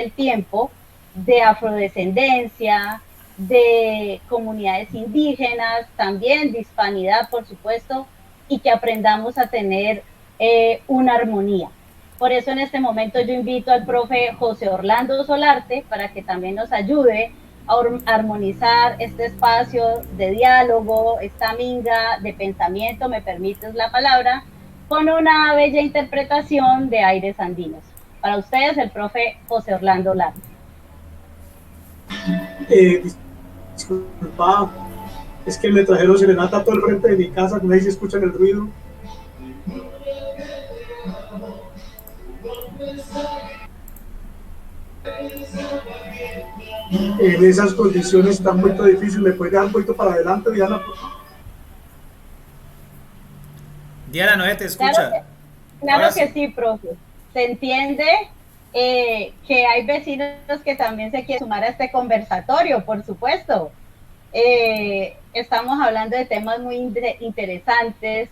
del tiempo de afrodescendencia, de comunidades indígenas, también de hispanidad, por supuesto, y que aprendamos a tener una armonía. Por eso en este momento yo invito al profe José Orlando Solarte para que también nos ayude a armonizar este espacio de diálogo, esta minga de pensamiento, me permites la palabra, con una bella interpretación de aires andinos. Para ustedes, el profe José Orlando Solarte. Disculpa, es que me trajeron serenata todo el frente de mi casa, no sé si escuchan el ruido. En esas condiciones está muy difícil. ¿Me puede dar un poquito para adelante, Diana? Diana, no se te escucha. Ahora Claro que sí. sí, profe. Se entiende que hay vecinos que también se quieren sumar a este conversatorio, por supuesto. Estamos hablando de temas muy interesantes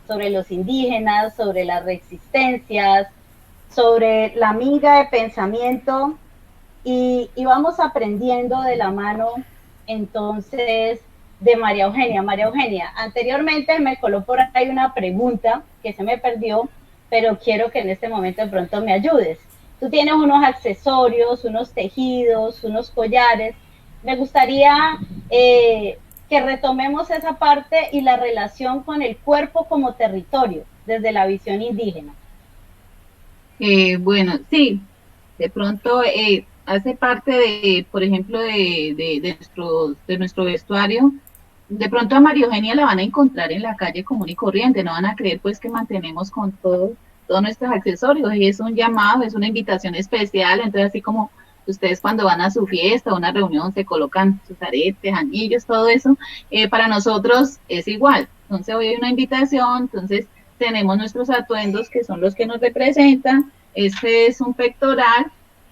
sobre los indígenas, sobre las resistencias, sobre la minga de pensamiento y vamos aprendiendo de la mano entonces de María Eugenia. María Eugenia, anteriormente me coló por ahí una pregunta que se me perdió, pero quiero que en este momento de pronto me ayudes. Tú tienes unos accesorios, unos tejidos, unos collares. Me gustaría que retomemos esa parte y la relación con el cuerpo como territorio desde la visión indígena. Bueno, sí, de pronto hace parte de, por ejemplo, de nuestro vestuario. De pronto a María Eugenia la van a encontrar en la calle común y corriente, no van a creer pues que mantenemos con todos nuestros accesorios, y es un llamado, es una invitación especial. Entonces así como ustedes cuando van a su fiesta o una reunión se colocan sus aretes, anillos, todo eso, para nosotros es igual. Entonces hoy hay una invitación, entonces tenemos nuestros atuendos que son los que nos representan. Este es un pectoral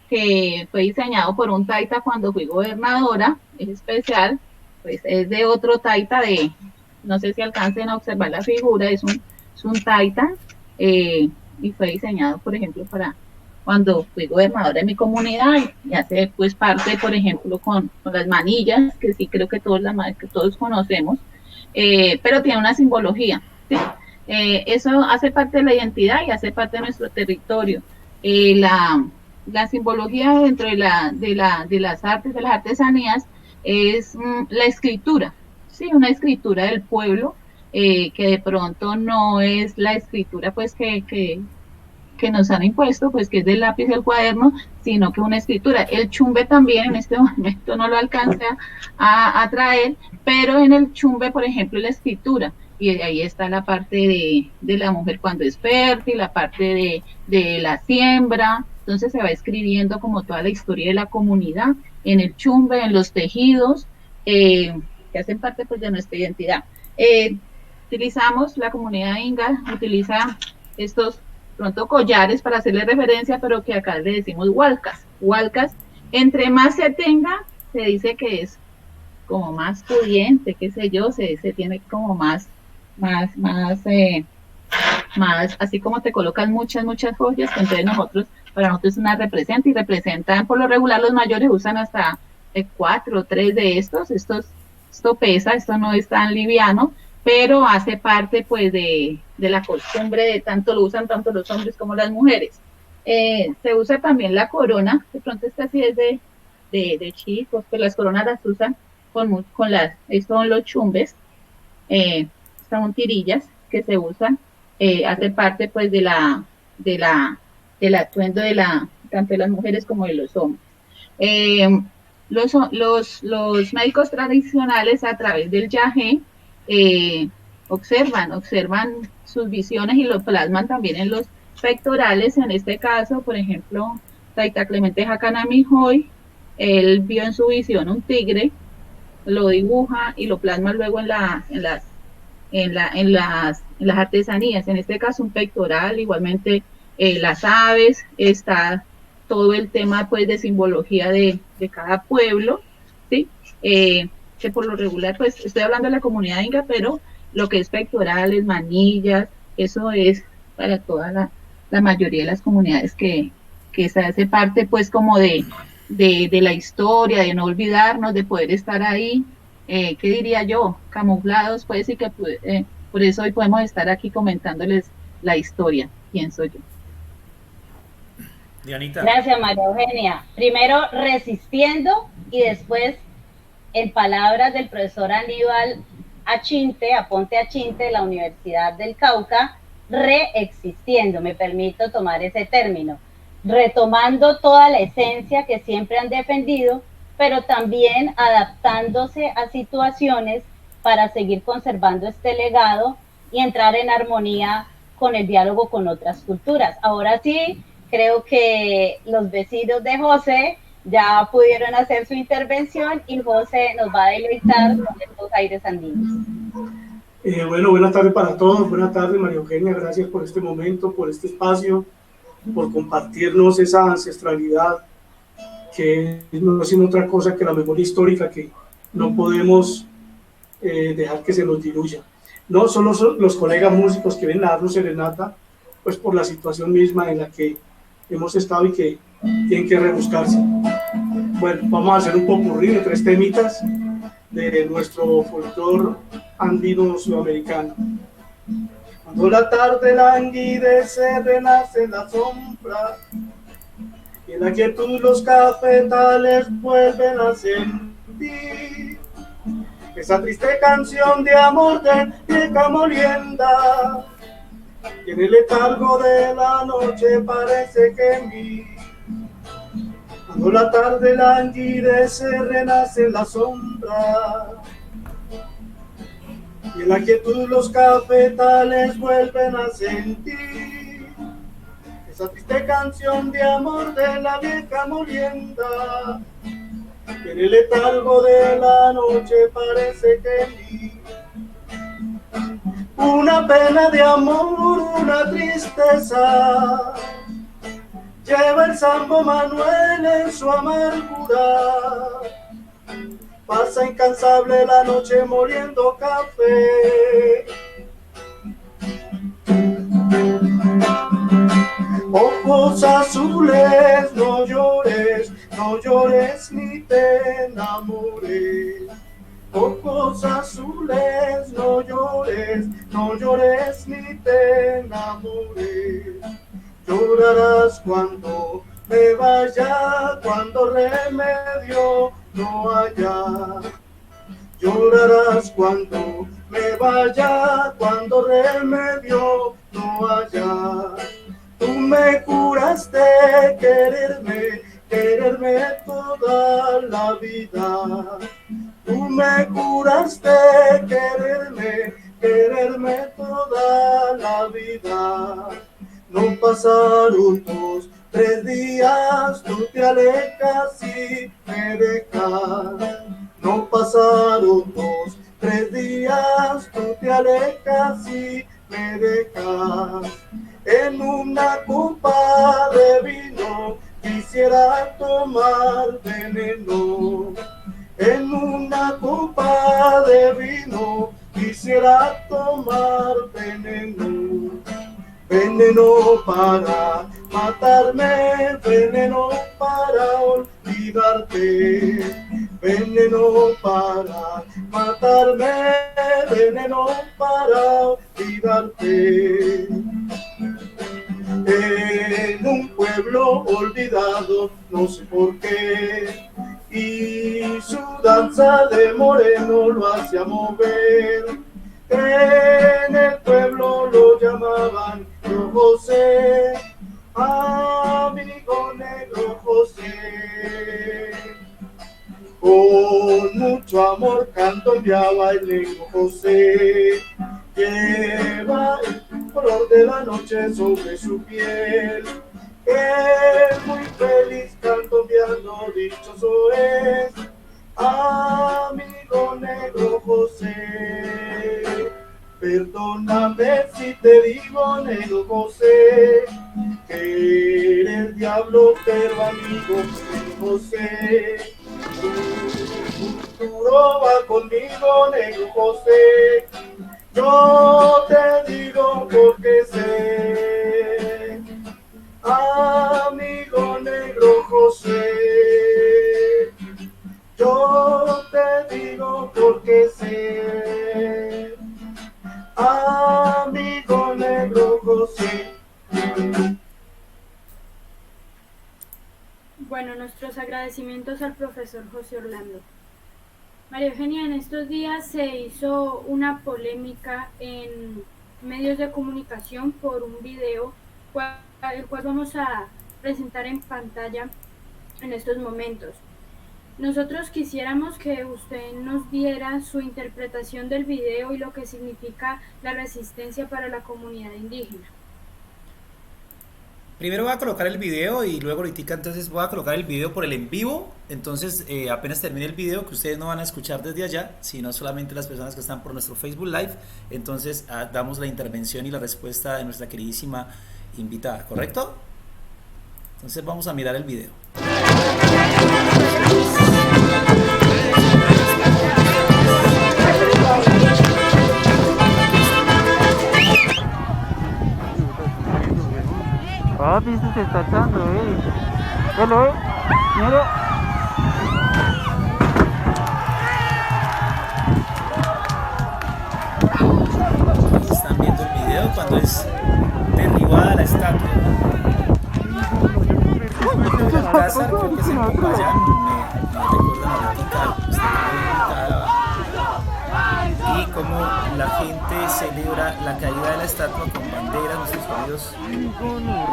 que fue diseñado por un taita cuando fui gobernadora, es especial, pues es de otro taita no sé si alcancen a observar la figura, es un taita, y fue diseñado, por ejemplo, para cuando fui gobernadora de mi comunidad, y hace pues parte, por ejemplo, con las manillas, que sí creo que que todos conocemos, pero tiene una simbología, ¿sí? Eso hace parte de la identidad y hace parte de nuestro territorio. La simbología dentro de las artes, de las artesanías, es la escritura, ¿sí? Una escritura del pueblo, que de pronto no es la escritura pues que nos han impuesto, pues que es del lápiz y el cuaderno, sino que una escritura. El chumbe también en este momento no lo alcanza a traer, pero en el chumbe, por ejemplo, la escritura, y ahí está la parte de la mujer cuando es fértil, la parte de la siembra. Entonces se va escribiendo como toda la historia de la comunidad en el chumbe, en los tejidos, que hacen parte pues de nuestra identidad. Utilizamos, la comunidad inga utiliza estos pronto collares para hacerle referencia, pero que acá le decimos hualcas. Hualcas, entre más se tenga, se dice que es como más pudiente, qué sé yo, se tiene como más, así como te colocan muchas joyas, entonces para nosotros es una representa, y representan, por lo regular los mayores usan hasta 4 o 3 de esto pesa, esto no es tan liviano, pero hace parte pues de la costumbre, de tanto lo usan tanto los hombres como las mujeres. Se usa también la corona, de pronto esta sí es de chicos, pues las coronas las usan estos son los chumbes, son tirillas que se usan, hace parte pues del atuendo tanto de las mujeres como de los hombres. Eh, los médicos tradicionales a través del yagé, observan sus visiones y lo plasman también en los pectorales. En este caso, por ejemplo, Taita Clemente Jacanamijoy, él vio en su visión un tigre, lo dibuja y lo plasma luego en las artesanías. En este caso un pectoral, igualmente las aves, está todo el tema pues de simbología de cada pueblo, ¿sí? Que por lo regular, pues estoy hablando de la comunidad inga, pero lo que es pectorales, manillas, eso es para toda la mayoría de las comunidades que que se hace parte pues como de la historia, de no olvidarnos, de poder estar ahí, ¿qué diría yo? Camuflados, pues, y que por eso hoy podemos estar aquí comentándoles la historia, pienso yo. Dianita. Gracias, María Eugenia. Primero resistiendo y después, en palabras del profesor Aníbal Aponte Achinte, de la Universidad del Cauca, reexistiendo, me permito tomar ese término, retomando toda la esencia que siempre han defendido, pero también adaptándose a situaciones para seguir conservando este legado y entrar en armonía con el diálogo con otras culturas. Ahora sí, creo que los vecinos de José ya pudieron hacer su intervención y José nos va a deleitar con estos aires andinos. Bueno, buenas tardes para todos. Buenas tardes, María Eugenia. Gracias por este momento, por este espacio, por compartirnos esa ancestralidad que no es sino otra cosa que la memoria histórica que no podemos dejar que se nos diluya. No solo son los colegas músicos que vienen a darnos serenata, pues por la situación misma en la que hemos estado y que tienen que rebuscarse. Bueno, vamos a hacer un popurrí de 3 temitas de nuestro folclore andino sudamericano. Cuando la tarde languidece, renace la sombra, y en la quietud los cafetales vuelven a sentir esa triste canción de amor de vieja molienda, y en el letargo de la noche parece gemir. Cuando la tarde languidece, renace la sombra, y en la quietud los cafetales vuelven a sentir esa triste canción de amor de la vieja molienda, y en el letargo de la noche parece gemir. Una pena de amor, una tristeza, lleva el Sambo Manuel en su amargura. Pasa incansable la noche moliendo café. Ojos azules, no llores, no llores ni te enamores. Ojos azules, no llores, no llores ni te enamores. Llorarás cuando me vaya, cuando remedio no haya. Llorarás cuando me vaya, cuando remedio no haya. Tú me curaste quererme, quererme toda la vida. Tú me curaste quererme, quererme toda la vida. No pasaron 2, 3 días, tú te alejas y me dejas. No pasaron 2, 3 días, tú te alejas y me dejas. En una copa de vino quisiera tomar veneno. En una copa de vino quisiera tomar veneno. Veneno para matarme, veneno para olvidarte. Veneno para matarme, veneno para olvidarte. En un pueblo olvidado, no sé por qué, y su danza de moreno lo hacía mover. En el pueblo lo llamaban Negro José, amigo Negro José. Con mucho amor candombeaba el Negro José. Lleva el color de la noche sobre su piel. Es muy feliz candombeando, dichoso es, amigo Negro José. Perdóname si te digo, Negro José, que eres diablo, pero amigo Negro José. Tu futuro va conmigo, Negro José. Yo te digo porque sé, amigo Bueno, nuestros agradecimientos al profesor José Orlando. María Eugenia, en estos días se hizo una polémica en medios de comunicación por un video, el cual vamos a presentar en pantalla en estos momentos. Nosotros quisiéramos que usted nos diera su interpretación del video y lo que significa la resistencia para la comunidad indígena. Primero voy a colocar el video y luego ahorita entonces voy a colocar el video por el en vivo. Entonces apenas termine el video, que ustedes no van a escuchar desde allá, sino solamente las personas que están por nuestro Facebook Live, entonces damos la intervención y la respuesta de nuestra queridísima invitada, ¿correcto? Entonces vamos a mirar el video. Papi, se está echando, Velo, mira. Están viendo el video cuando es derribada la estatua. El Alcázar, creo que es en Popayán, me recuerdan ahorita y como la gente celebra la caída de la estatua con banderas, nuestros queridos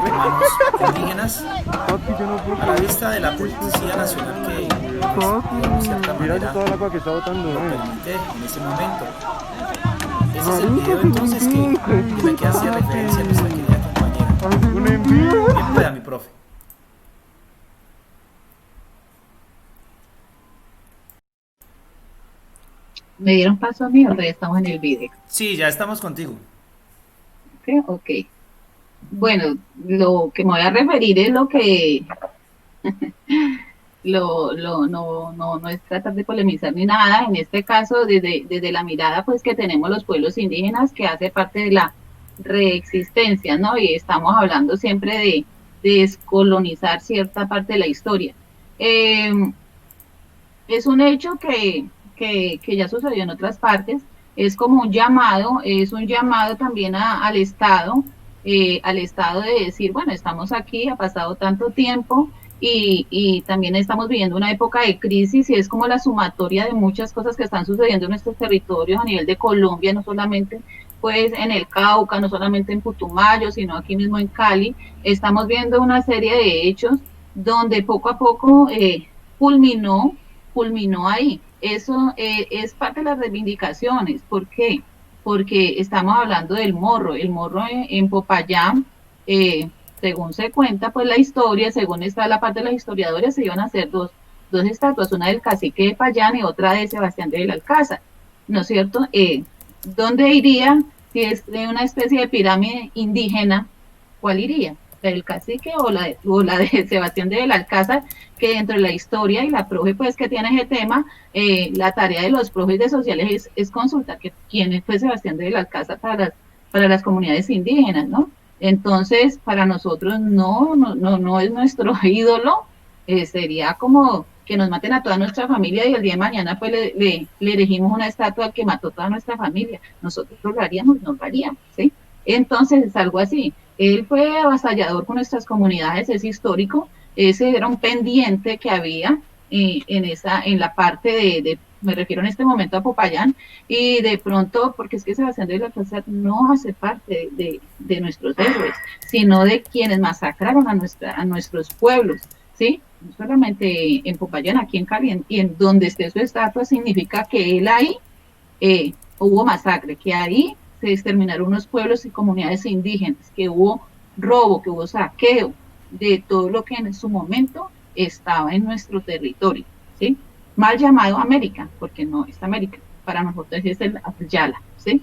hermanos indígenas, a la vista de la Policía Nacional que de cierta manera toda el agua que está botando, lo permite en ese momento. Ese es el video entonces que me queda hacia referencia a nuestra querida compañera. Un envío. Bien pueda, mi profe. ¿Me dieron paso a mí o todavía estamos en el video? Sí, ya estamos contigo. Ok. Bueno, lo que me voy a referir es lo que no es tratar de polemizar ni nada, en este caso desde la mirada pues que tenemos los pueblos indígenas, que hace parte de la reexistencia, ¿no? Y estamos hablando siempre de descolonizar cierta parte de la historia. Es un hecho que ya sucedió en otras partes, es como es un llamado también al Estado de decir, bueno, estamos aquí, ha pasado tanto tiempo, y también estamos viviendo una época de crisis y es como la sumatoria de muchas cosas que están sucediendo en nuestros territorios a nivel de Colombia, no solamente pues en el Cauca, no solamente en Putumayo, sino aquí mismo en Cali. Estamos viendo una serie de hechos donde poco a poco culminó ahí. Eso es parte de las reivindicaciones. ¿Por qué? Porque estamos hablando del morro. El morro en Popayán, según se cuenta, pues la historia, según está la parte de los historiadores, se iban a hacer dos estatuas, una del cacique de Payán y otra de Sebastián de Belalcázar, ¿no es cierto? ¿Dónde iría? Si es de una especie de pirámide indígena, ¿cuál iría? ¿La del cacique o la de Sebastián de Belalcázar? Que dentro de la historia y la profe pues que tiene ese tema, la tarea de los profes de sociales es consultar quién fue Sebastián de Belalcázar para las comunidades indígenas, ¿no? Entonces, para nosotros no es nuestro ídolo, sería como que nos maten a toda nuestra familia y el día de mañana pues le elegimos una estatua al que mató toda nuestra familia. Nosotros lo haríamos, no lo haríamos, ¿sí? Entonces es algo así. Él fue avasallador con nuestras comunidades, es histórico, ese era un pendiente que había en la parte me refiero en este momento a Popayán, y de pronto, porque es que Sebastián de Belalcázar no hace parte de nuestros héroes, sino de quienes masacraron a nuestros pueblos, ¿sí? No solamente en Popayán, aquí en Cali, y en donde esté su estatua, significa que él ahí hubo masacre, que ahí se exterminaron unos pueblos y comunidades indígenas, que hubo robo, que hubo saqueo de todo lo que en su momento estaba en nuestro territorio, ¿sí? Mal llamado América, porque no es América, para nosotros es el Yala, ¿sí?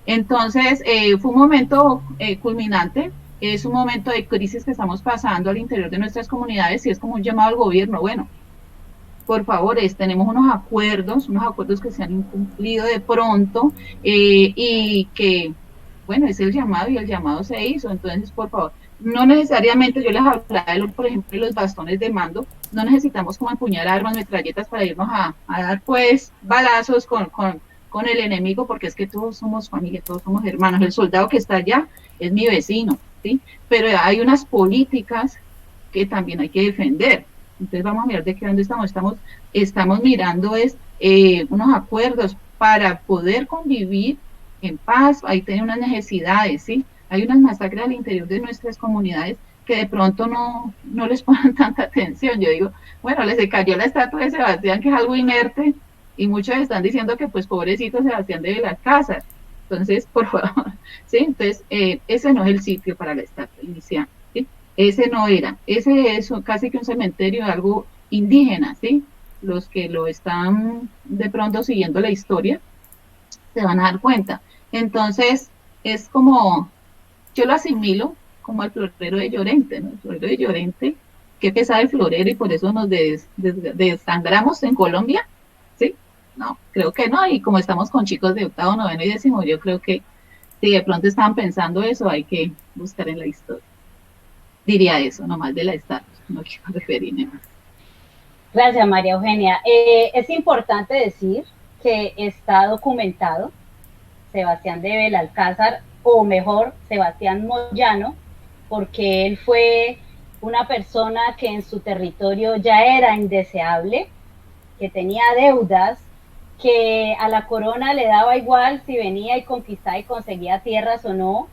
Entonces, fue un momento culminante, es un momento de crisis que estamos pasando al interior de nuestras comunidades y es como un llamado al gobierno, bueno, por favor, tenemos unos acuerdos que se han incumplido de pronto y que, bueno, es el llamado y el llamado se hizo, entonces, por favor, no necesariamente, yo les hablaba, por ejemplo, de los bastones de mando, no necesitamos como empuñar armas, metralletas para irnos a dar, pues, balazos con el enemigo, porque es que todos somos familia, todos somos hermanos, el soldado que está allá es mi vecino, ¿sí? Pero hay unas políticas que también hay que defender, Entonces vamos a mirar de qué bando estamos mirando unos acuerdos para poder convivir en paz. Ahí tiene unas necesidades, ¿sí? Hay unas masacres al interior de nuestras comunidades que de pronto no les ponen tanta atención. Yo digo, bueno, les se cayó la estatua de Sebastián, que es algo inerte, y muchos están diciendo que pues pobrecito Sebastián de Belalcázar. Entonces, por favor, ¿sí? Entonces, ese no es el sitio para la estatua inicial, ¿sí? Ese no era, ese es casi que un cementerio de algo indígena, ¿sí? Los que lo están de pronto siguiendo la historia se van a dar cuenta. Entonces, es como, yo lo asimilo como al florero de Llorente, ¿no? El florero de Llorente, qué pesado el florero y por eso nos desangramos en Colombia, ¿sí? No, creo que no, y como estamos con chicos de octavo, noveno y décimo, yo creo que si de pronto estaban pensando eso, hay que buscar en la historia. Diría eso, nomás de la estatua, no quiero referirme más. Gracias, María Eugenia. Es importante decir que está documentado Sebastián de Belalcázar, o mejor, Sebastián Moyano, porque él fue una persona que en su territorio ya era indeseable, que tenía deudas, que a la corona le daba igual si venía y conquistaba y conseguía tierras o no.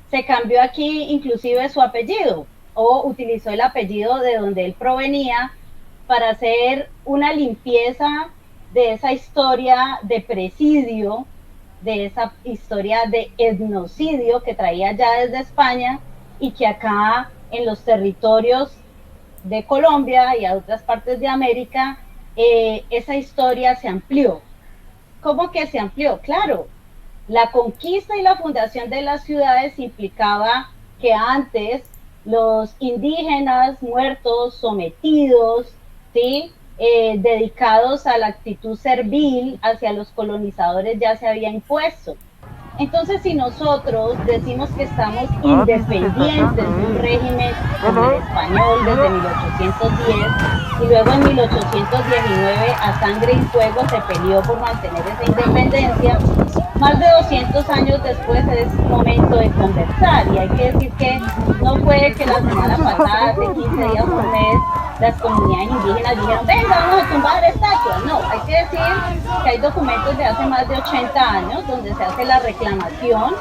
Se cambió aquí inclusive su apellido, o utilizó el apellido de donde él provenía para hacer una limpieza de esa historia de presidio, de esa historia de etnocidio que traía ya desde España y que acá en los territorios de Colombia y a otras partes de América, esa historia se amplió. ¿Cómo que se amplió? Claro, la conquista y la fundación de las ciudades implicaba que antes los indígenas muertos, sometidos, ¿sí? Dedicados a la actitud servil hacia los colonizadores ya se había impuesto. Entonces, si nosotros decimos que estamos independientes de un régimen como el español desde 1810 y luego en 1819 a sangre y fuego se peleó por mantener esa independencia, más de 200 años después es momento de conversar, y hay que decir que no fue que la semana pasada, hace 15 días o un mes, las comunidades indígenas dijeron, venga, vamos a tumbar estatuas. No, hay que decir que hay documentos de hace más de 80 años donde se hace la reclamación,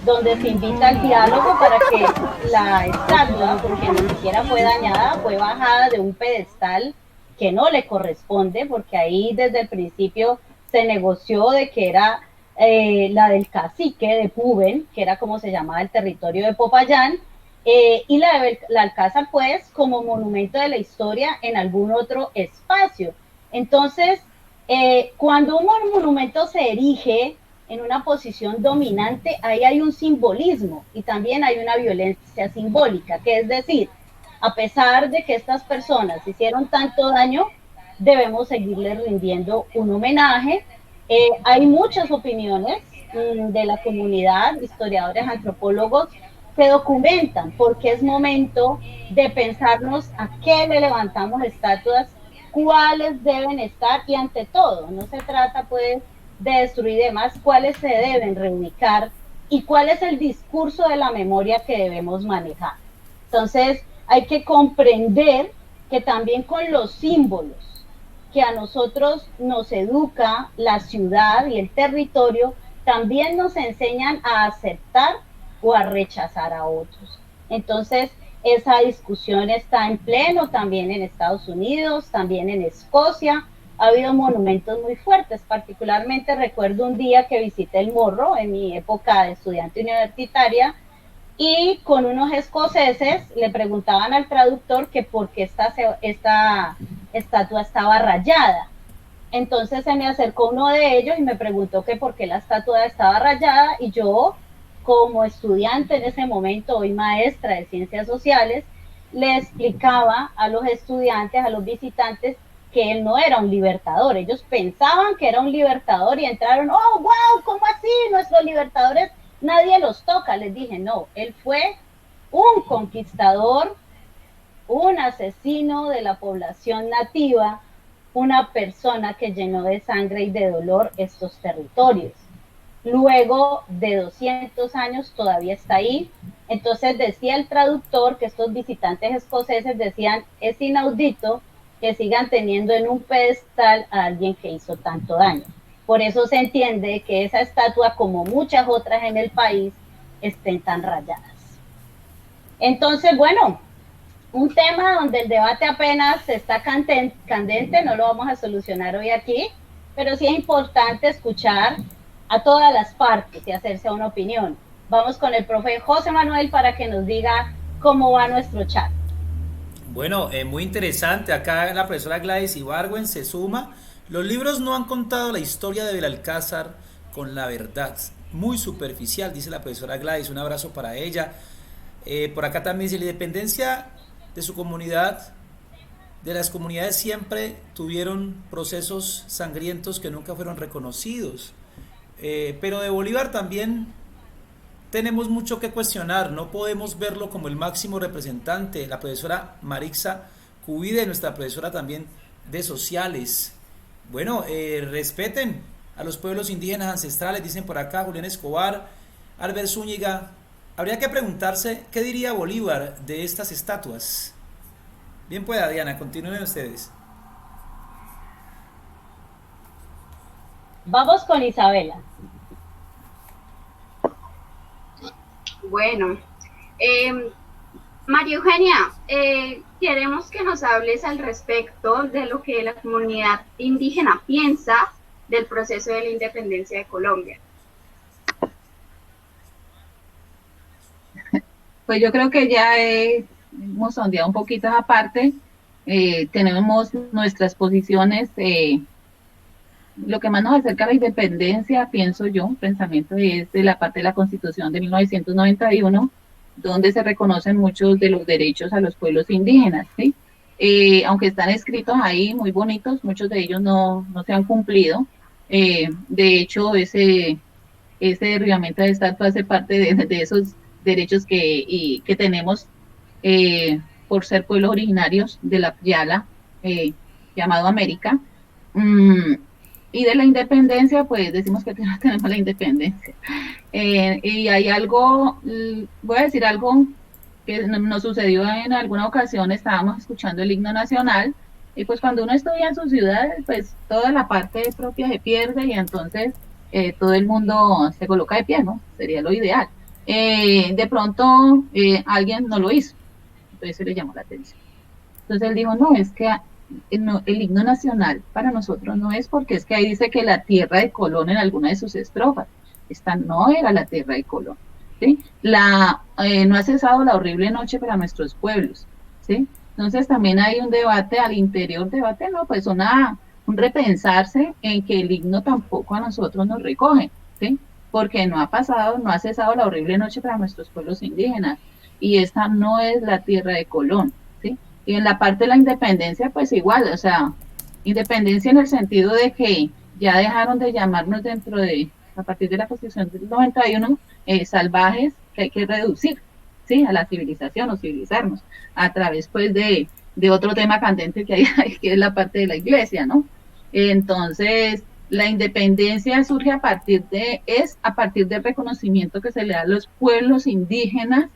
donde se invita al diálogo para que la estatua, porque ni siquiera fue dañada, fue bajada de un pedestal que no le corresponde, porque ahí desde el principio se negoció de que era la del cacique de Puben, que era como se llamaba el territorio de Popayán, y la Alcázar pues como monumento de la historia en algún otro espacio. Entonces, cuando un monumento se erige en una posición dominante, ahí hay un simbolismo y también hay una violencia simbólica, que es decir, a pesar de que estas personas hicieron tanto daño, debemos seguirles rindiendo un homenaje. Hay muchas opiniones de la comunidad, historiadores, antropólogos, que documentan porque es momento de pensarnos a qué le levantamos estatuas, cuáles deben estar, y ante todo, no se trata pues de destruir demás, cuáles se deben reubicar y cuál es el discurso de la memoria que debemos manejar. Entonces, hay que comprender que también con los símbolos que a nosotros nos educa la ciudad y el territorio, también nos enseñan a aceptar o a rechazar a otros. Entonces, esa discusión está en pleno también en Estados Unidos, también en Escocia. Ha habido monumentos muy fuertes, particularmente recuerdo un día que visité el Morro en mi época de estudiante universitaria, y con unos escoceses le preguntaban al traductor que por qué esta estatua estaba rayada. Entonces se me acercó uno de ellos y me preguntó que por qué la estatua estaba rayada, y yo, como estudiante en ese momento, hoy maestra de ciencias sociales, le explicaba a los estudiantes, a los visitantes, que él no era un libertador. Ellos pensaban que era un libertador y entraron, oh, wow, ¿cómo así? Nuestros libertadores, nadie los toca. Les dije, no, él fue un conquistador, un asesino de la población nativa, una persona que llenó de sangre y de dolor estos territorios. Luego de 200 años todavía está ahí. Entonces decía el traductor que estos visitantes escoceses decían, es inaudito que sigan teniendo en un pedestal a alguien que hizo tanto daño. Por eso se entiende que esa estatua, como muchas otras en el país, estén tan rayadas. Entonces, bueno, un tema donde el debate apenas está candente, no lo vamos a solucionar hoy aquí, pero sí es importante escuchar a todas las partes y hacerse una opinión. Vamos con el profe José Manuel para que nos diga cómo va nuestro chat. Bueno, muy interesante. Acá la profesora Gladys Ibargüen se suma. Los libros no han contado la historia de Belalcázar con la verdad. Muy superficial, dice la profesora Gladys. Un abrazo para ella. Por acá también dice, la independencia de su comunidad, de las comunidades siempre tuvieron procesos sangrientos que nunca fueron reconocidos. Pero de Bolívar también tenemos mucho que cuestionar, no podemos verlo como el máximo representante. La profesora Marixa Cubide, nuestra profesora también de sociales. Bueno, respeten a los pueblos indígenas ancestrales, dicen por acá Julián Escobar, Albert Zúñiga. Habría que preguntarse qué diría Bolívar de estas estatuas. Bien pueda, Diana, continúen ustedes. Vamos con Isabela. Bueno, María Eugenia, queremos que nos hables al respecto de lo que la comunidad indígena piensa del proceso de la independencia de Colombia. Pues yo creo que ya hemos sondeado un poquito esa parte, tenemos nuestras posiciones, lo que más nos acerca a la independencia, pienso yo, un pensamiento es de la parte de la Constitución de 1991, donde se reconocen muchos de los derechos a los pueblos indígenas, ¿sí? Aunque están escritos ahí muy bonitos, muchos de ellos no se han cumplido. De hecho, ese derribamiento de estatua hace parte de esos derechos que tenemos por ser pueblos originarios de la Yala, llamado América. Y de la independencia, pues decimos que no tenemos la independencia. Y hay algo, voy a decir algo que nos sucedió en alguna ocasión, estábamos escuchando el himno nacional, y pues cuando uno estudia en su ciudad, pues toda la parte propia se pierde, y entonces todo el mundo se coloca de pie, ¿no? Sería lo ideal. De pronto alguien no lo hizo, entonces se le llamó la atención. Entonces él dijo, no, es que el himno nacional para nosotros no es, porque es que ahí dice que la tierra de Colón en alguna de sus estrofas, esta no era la tierra de Colón, ¿sí? No ha cesado la horrible noche para nuestros pueblos, ¿sí? Entonces también hay un debate al interior, no, pues un repensarse en que el himno tampoco a nosotros nos recoge, ¿sí? Porque no ha cesado la horrible noche para nuestros pueblos indígenas, y esta no es la tierra de Colón, ¿sí? Y en la parte de la independencia, pues igual, o sea, independencia en el sentido de que ya dejaron de llamarnos a partir de la Constitución del 91, salvajes, que hay que reducir, ¿sí? A la civilización o civilizarnos, a través, pues, de otro tema candente que hay, que es la parte de la iglesia, ¿no? Entonces, la independencia surge a partir del reconocimiento que se le da a los pueblos indígenas,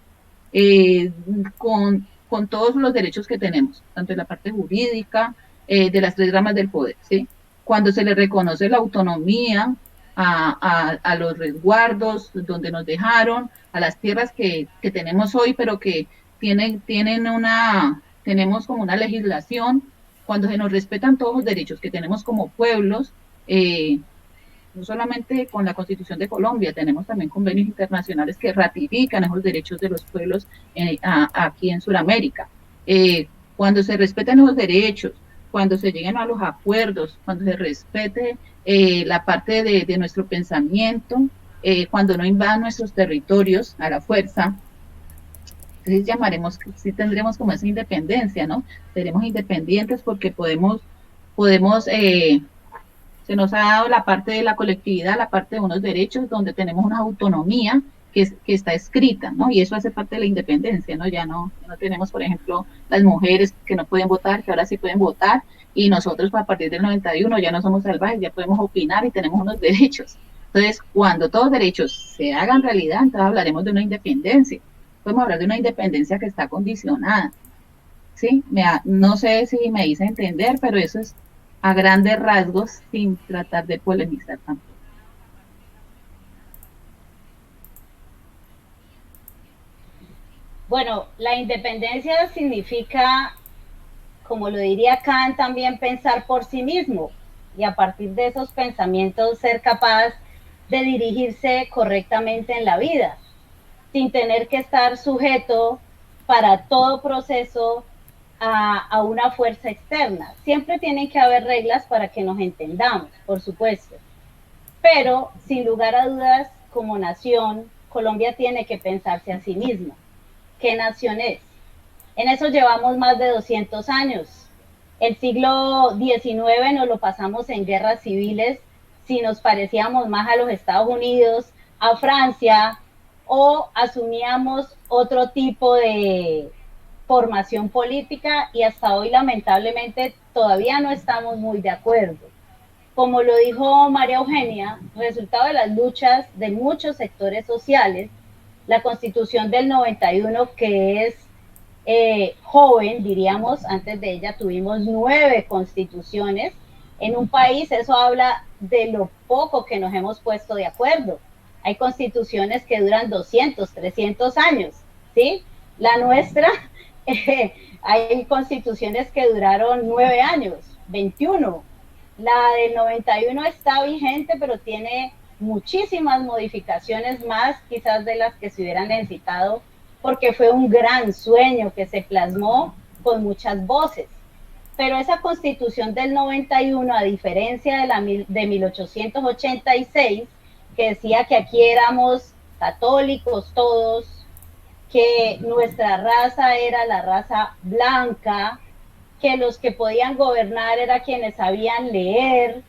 con todos los derechos que tenemos, tanto en la parte jurídica, de las 3 ramas del poder, ¿sí? Cuando se le reconoce la autonomía a los resguardos donde nos dejaron, a las tierras que tenemos hoy, pero que tenemos como una legislación, cuando se nos respetan todos los derechos que tenemos como pueblos, no solamente con la Constitución de Colombia, tenemos también convenios internacionales que ratifican esos derechos de los pueblos aquí en Sudamérica. Cuando se respeten esos derechos, cuando se lleguen a los acuerdos, cuando se respete la parte de nuestro pensamiento, cuando no invadan nuestros territorios a la fuerza, entonces sí tendremos como esa independencia, ¿no? Seremos independientes porque podemos se nos ha dado la parte de la colectividad, la parte de unos derechos donde tenemos una autonomía que está escrita, ¿no? Y eso hace parte de la independencia, ¿no? Ya no tenemos, por ejemplo, las mujeres que no pueden votar, que ahora sí pueden votar, y nosotros a partir del 91 ya no somos salvajes, ya podemos opinar y tenemos unos derechos. Entonces, cuando todos los derechos se hagan realidad, entonces hablaremos de una independencia. Podemos hablar de una independencia que está condicionada. ¿sí? No sé si me hice entender, pero eso es a grandes rasgos sin tratar de polemizar tampoco. Bueno, la independencia significa, como lo diría Kant, también pensar por sí mismo y a partir de esos pensamientos ser capaz de dirigirse correctamente en la vida, sin tener que estar sujeto para todo proceso a una fuerza externa. Siempre tienen que haber reglas para que nos entendamos, por supuesto, pero sin lugar a dudas, como nación, Colombia tiene que pensarse a sí misma. ¿Qué nación es? En eso llevamos más de 200 años. El siglo XIX nos lo pasamos en guerras civiles, si nos parecíamos más a los Estados Unidos, a Francia, o asumíamos otro tipo de formación política y hasta hoy lamentablemente todavía no estamos muy de acuerdo. Como lo dijo María Eugenia, resultado de las luchas de muchos sectores sociales, la Constitución del 91, que es joven, diríamos, antes de ella tuvimos 9 constituciones en un país, eso habla de lo poco que nos hemos puesto de acuerdo. Hay constituciones que duran 200, 300 años, ¿sí? La nuestra, hay constituciones que duraron 9 años, 21. La del 91 está vigente, pero tiene muchísimas modificaciones más, quizás de las que se hubieran necesitado, porque fue un gran sueño que se plasmó con muchas voces. Pero esa constitución del 91, a diferencia de 1886, que decía que aquí éramos católicos todos, que nuestra raza era la raza blanca, que los que podían gobernar eran quienes sabían leer,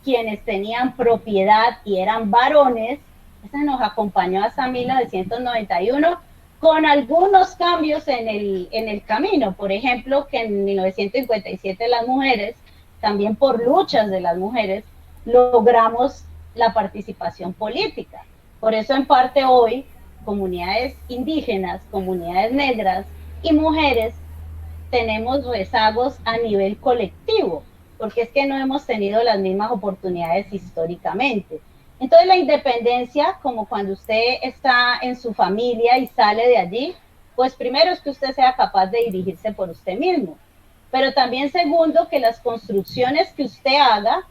quienes tenían propiedad y eran varones. Esa nos acompañó hasta 1991 con algunos cambios en el camino. Por ejemplo, que en 1957 las mujeres, también por luchas de las mujeres, logramos la participación política. Por eso en parte hoy comunidades indígenas, comunidades negras y mujeres tenemos rezagos a nivel colectivo, porque es que no hemos tenido las mismas oportunidades históricamente. Entonces la independencia, como cuando usted está en su familia y sale de allí, pues primero es que usted sea capaz de dirigirse por usted mismo, pero también segundo, que las construcciones que usted haga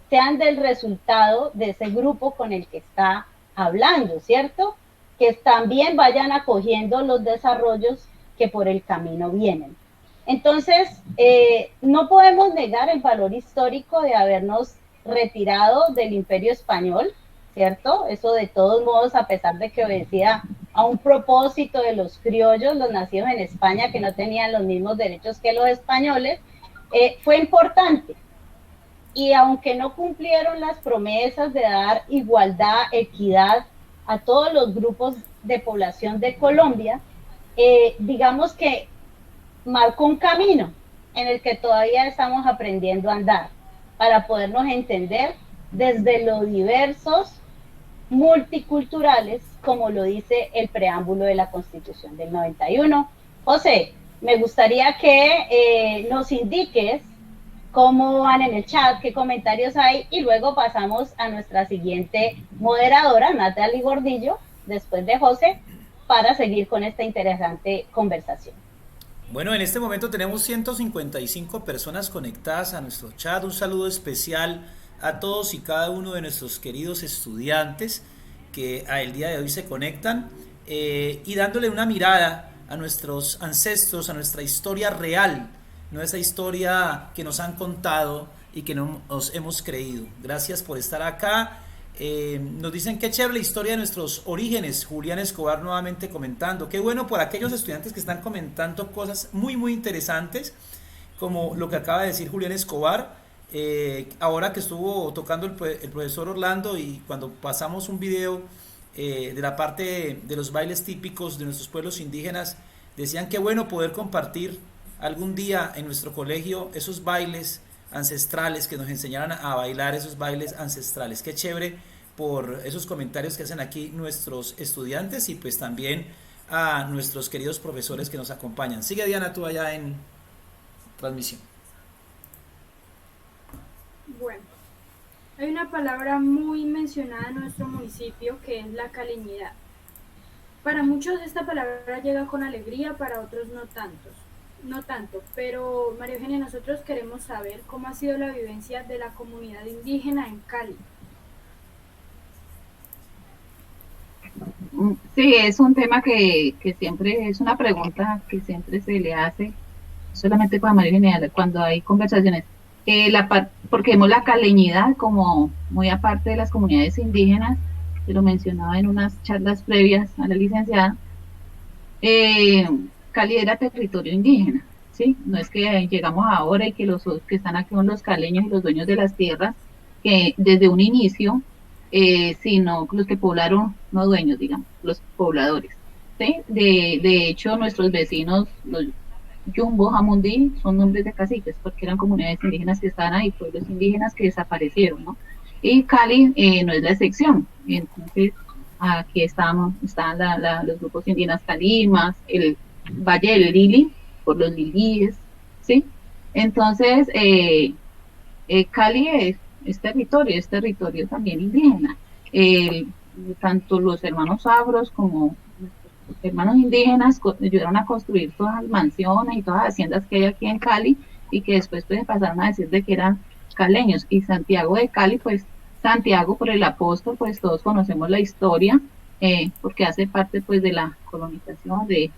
sean del resultado de ese grupo con el que está hablando, ¿cierto? Que también vayan acogiendo los desarrollos que por el camino vienen. Entonces, no podemos negar el valor histórico de habernos retirado del Imperio Español, ¿cierto? Eso de todos modos, a pesar de que obedecía a un propósito de los criollos, los nacidos en España, que no tenían los mismos derechos que los españoles, fue importante. Y aunque no cumplieron las promesas de dar igualdad, equidad a todos los grupos de población de Colombia, digamos que marcó un camino en el que todavía estamos aprendiendo a andar para podernos entender desde lo diversos, multiculturales, como lo dice el preámbulo de la Constitución del 91. José, me gustaría que nos indiques cómo van en el chat, qué comentarios hay, y luego pasamos a nuestra siguiente moderadora, Natalie Gordillo, después de José, para seguir con esta interesante conversación. Bueno, en este momento tenemos 155 personas conectadas a nuestro chat. Un saludo especial a todos y cada uno de nuestros queridos estudiantes que el día de hoy se conectan y dándole una mirada a nuestros ancestros, a nuestra historia real, no esa historia que nos han contado y que no nos hemos creído. Gracias por estar acá. Nos dicen qué chévere la historia de nuestros orígenes. Julián Escobar nuevamente comentando. Qué bueno por aquellos estudiantes que están comentando cosas muy muy interesantes, como lo que acaba de decir Julián Escobar. Ahora que estuvo tocando el profesor Orlando, y cuando pasamos un video de la parte de los bailes típicos de nuestros pueblos indígenas, decían que bueno poder compartir algún día en nuestro colegio esos bailes ancestrales, que nos enseñaran a bailar esos bailes ancestrales. Qué chévere por esos comentarios que hacen aquí nuestros estudiantes y pues también a nuestros queridos profesores que nos acompañan. Sigue, Diana, tú allá en transmisión. Bueno, hay una palabra muy mencionada en nuestro municipio que es la caleñidad. Para muchos esta palabra llega con alegría, para otros no tanto, pero María Eugenia, nosotros queremos saber cómo ha sido la vivencia de la comunidad indígena en Cali. Sí, es un tema que siempre es una pregunta que siempre se le hace, solamente para María Eugenia, cuando hay conversaciones. Porque vemos la caleñidad como muy aparte de las comunidades indígenas, que lo mencionaba en unas charlas previas a la licenciada. Cali era territorio indígena, ¿sí? No es que llegamos ahora y que los que están aquí son los caleños y los dueños de las tierras, que desde un inicio, sino los que poblaron, no dueños, digamos, los pobladores, ¿sí? De hecho, nuestros vecinos, los Yumbo, Jamundí, son nombres de caciques, porque eran comunidades indígenas que estaban ahí, pueblos indígenas que desaparecieron, ¿no? Y Cali no es la excepción. Entonces, aquí están los grupos indígenas Calimas, el Valle del Lili, por los lilíes, ¿sí? Entonces, Cali es territorio también indígena. Tanto los hermanos Abros como los hermanos indígenas ayudaron a construir todas las mansiones y todas las haciendas que hay aquí en Cali y que después pues, pasaron a decir de que eran caleños. Y Santiago de Cali, pues Santiago por el apóstol, pues todos conocemos la historia, porque hace parte pues de la colonización, de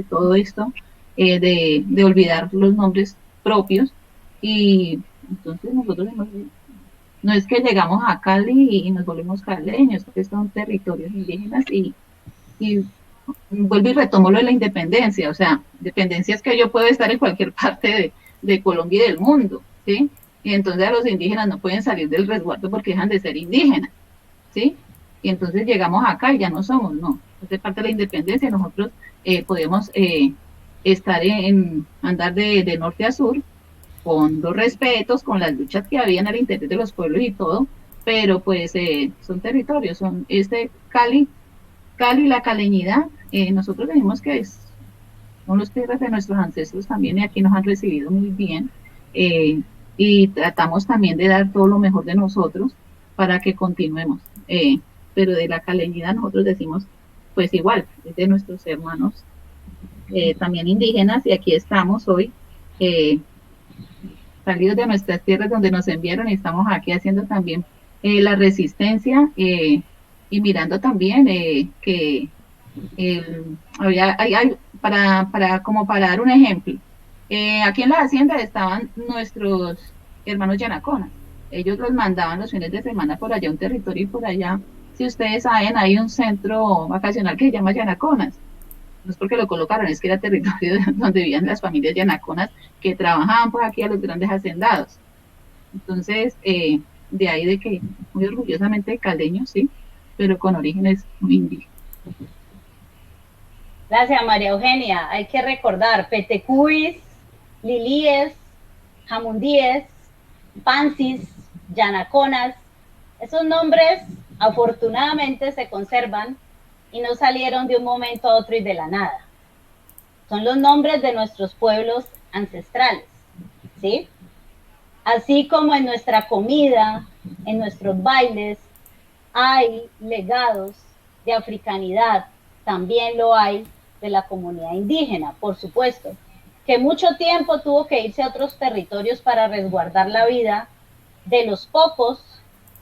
todo esto, de olvidar los nombres propios. Y entonces nosotros no es que llegamos a Cali y nos volvemos caleños, porque son territorios indígenas y vuelvo y retomo lo de la independencia, o sea, dependencia es que yo puedo estar en cualquier parte de Colombia y del mundo, ¿sí? Y entonces a los indígenas no pueden salir del resguardo porque dejan de ser indígenas, ¿sí? Y entonces llegamos acá y ya no somos, no. Es parte de la independencia, nosotros podemos estar andar de norte a sur con los respetos, con las luchas que habían al interior de los pueblos y todo, pero pues son territorios, son Cali, la caleñidad, nosotros decimos que son los tierras de nuestros ancestros también y aquí nos han recibido muy bien y tratamos también de dar todo lo mejor de nosotros para que continuemos, pero de la caleñidad nosotros decimos pues igual, es de nuestros hermanos también indígenas y aquí estamos hoy salidos de nuestras tierras donde nos enviaron y estamos aquí haciendo también la resistencia y mirando también que para dar un ejemplo, aquí en la hacienda estaban nuestros hermanos yanaconas, ellos los mandaban los fines de semana por allá, un territorio y por allá, si ustedes saben, hay un centro vacacional que se llama Yanaconas, no es porque lo colocaron, es que era territorio donde vivían las familias yanaconas que trabajaban por aquí a los grandes hacendados. Entonces, de ahí de que muy orgullosamente caldeños, sí, pero con orígenes muy indígenas. Gracias, María Eugenia. Hay que recordar Petecuis, Lilíes, Jamundíes, Pansis, Yanaconas. Esos nombres afortunadamente se conservan y no salieron de un momento a otro y de la nada. Son los nombres de nuestros pueblos ancestrales, ¿sí? Así como en nuestra comida, en nuestros bailes, hay legados de africanidad, también lo hay de la comunidad indígena, por supuesto, que mucho tiempo tuvo que irse a otros territorios para resguardar la vida de los pocos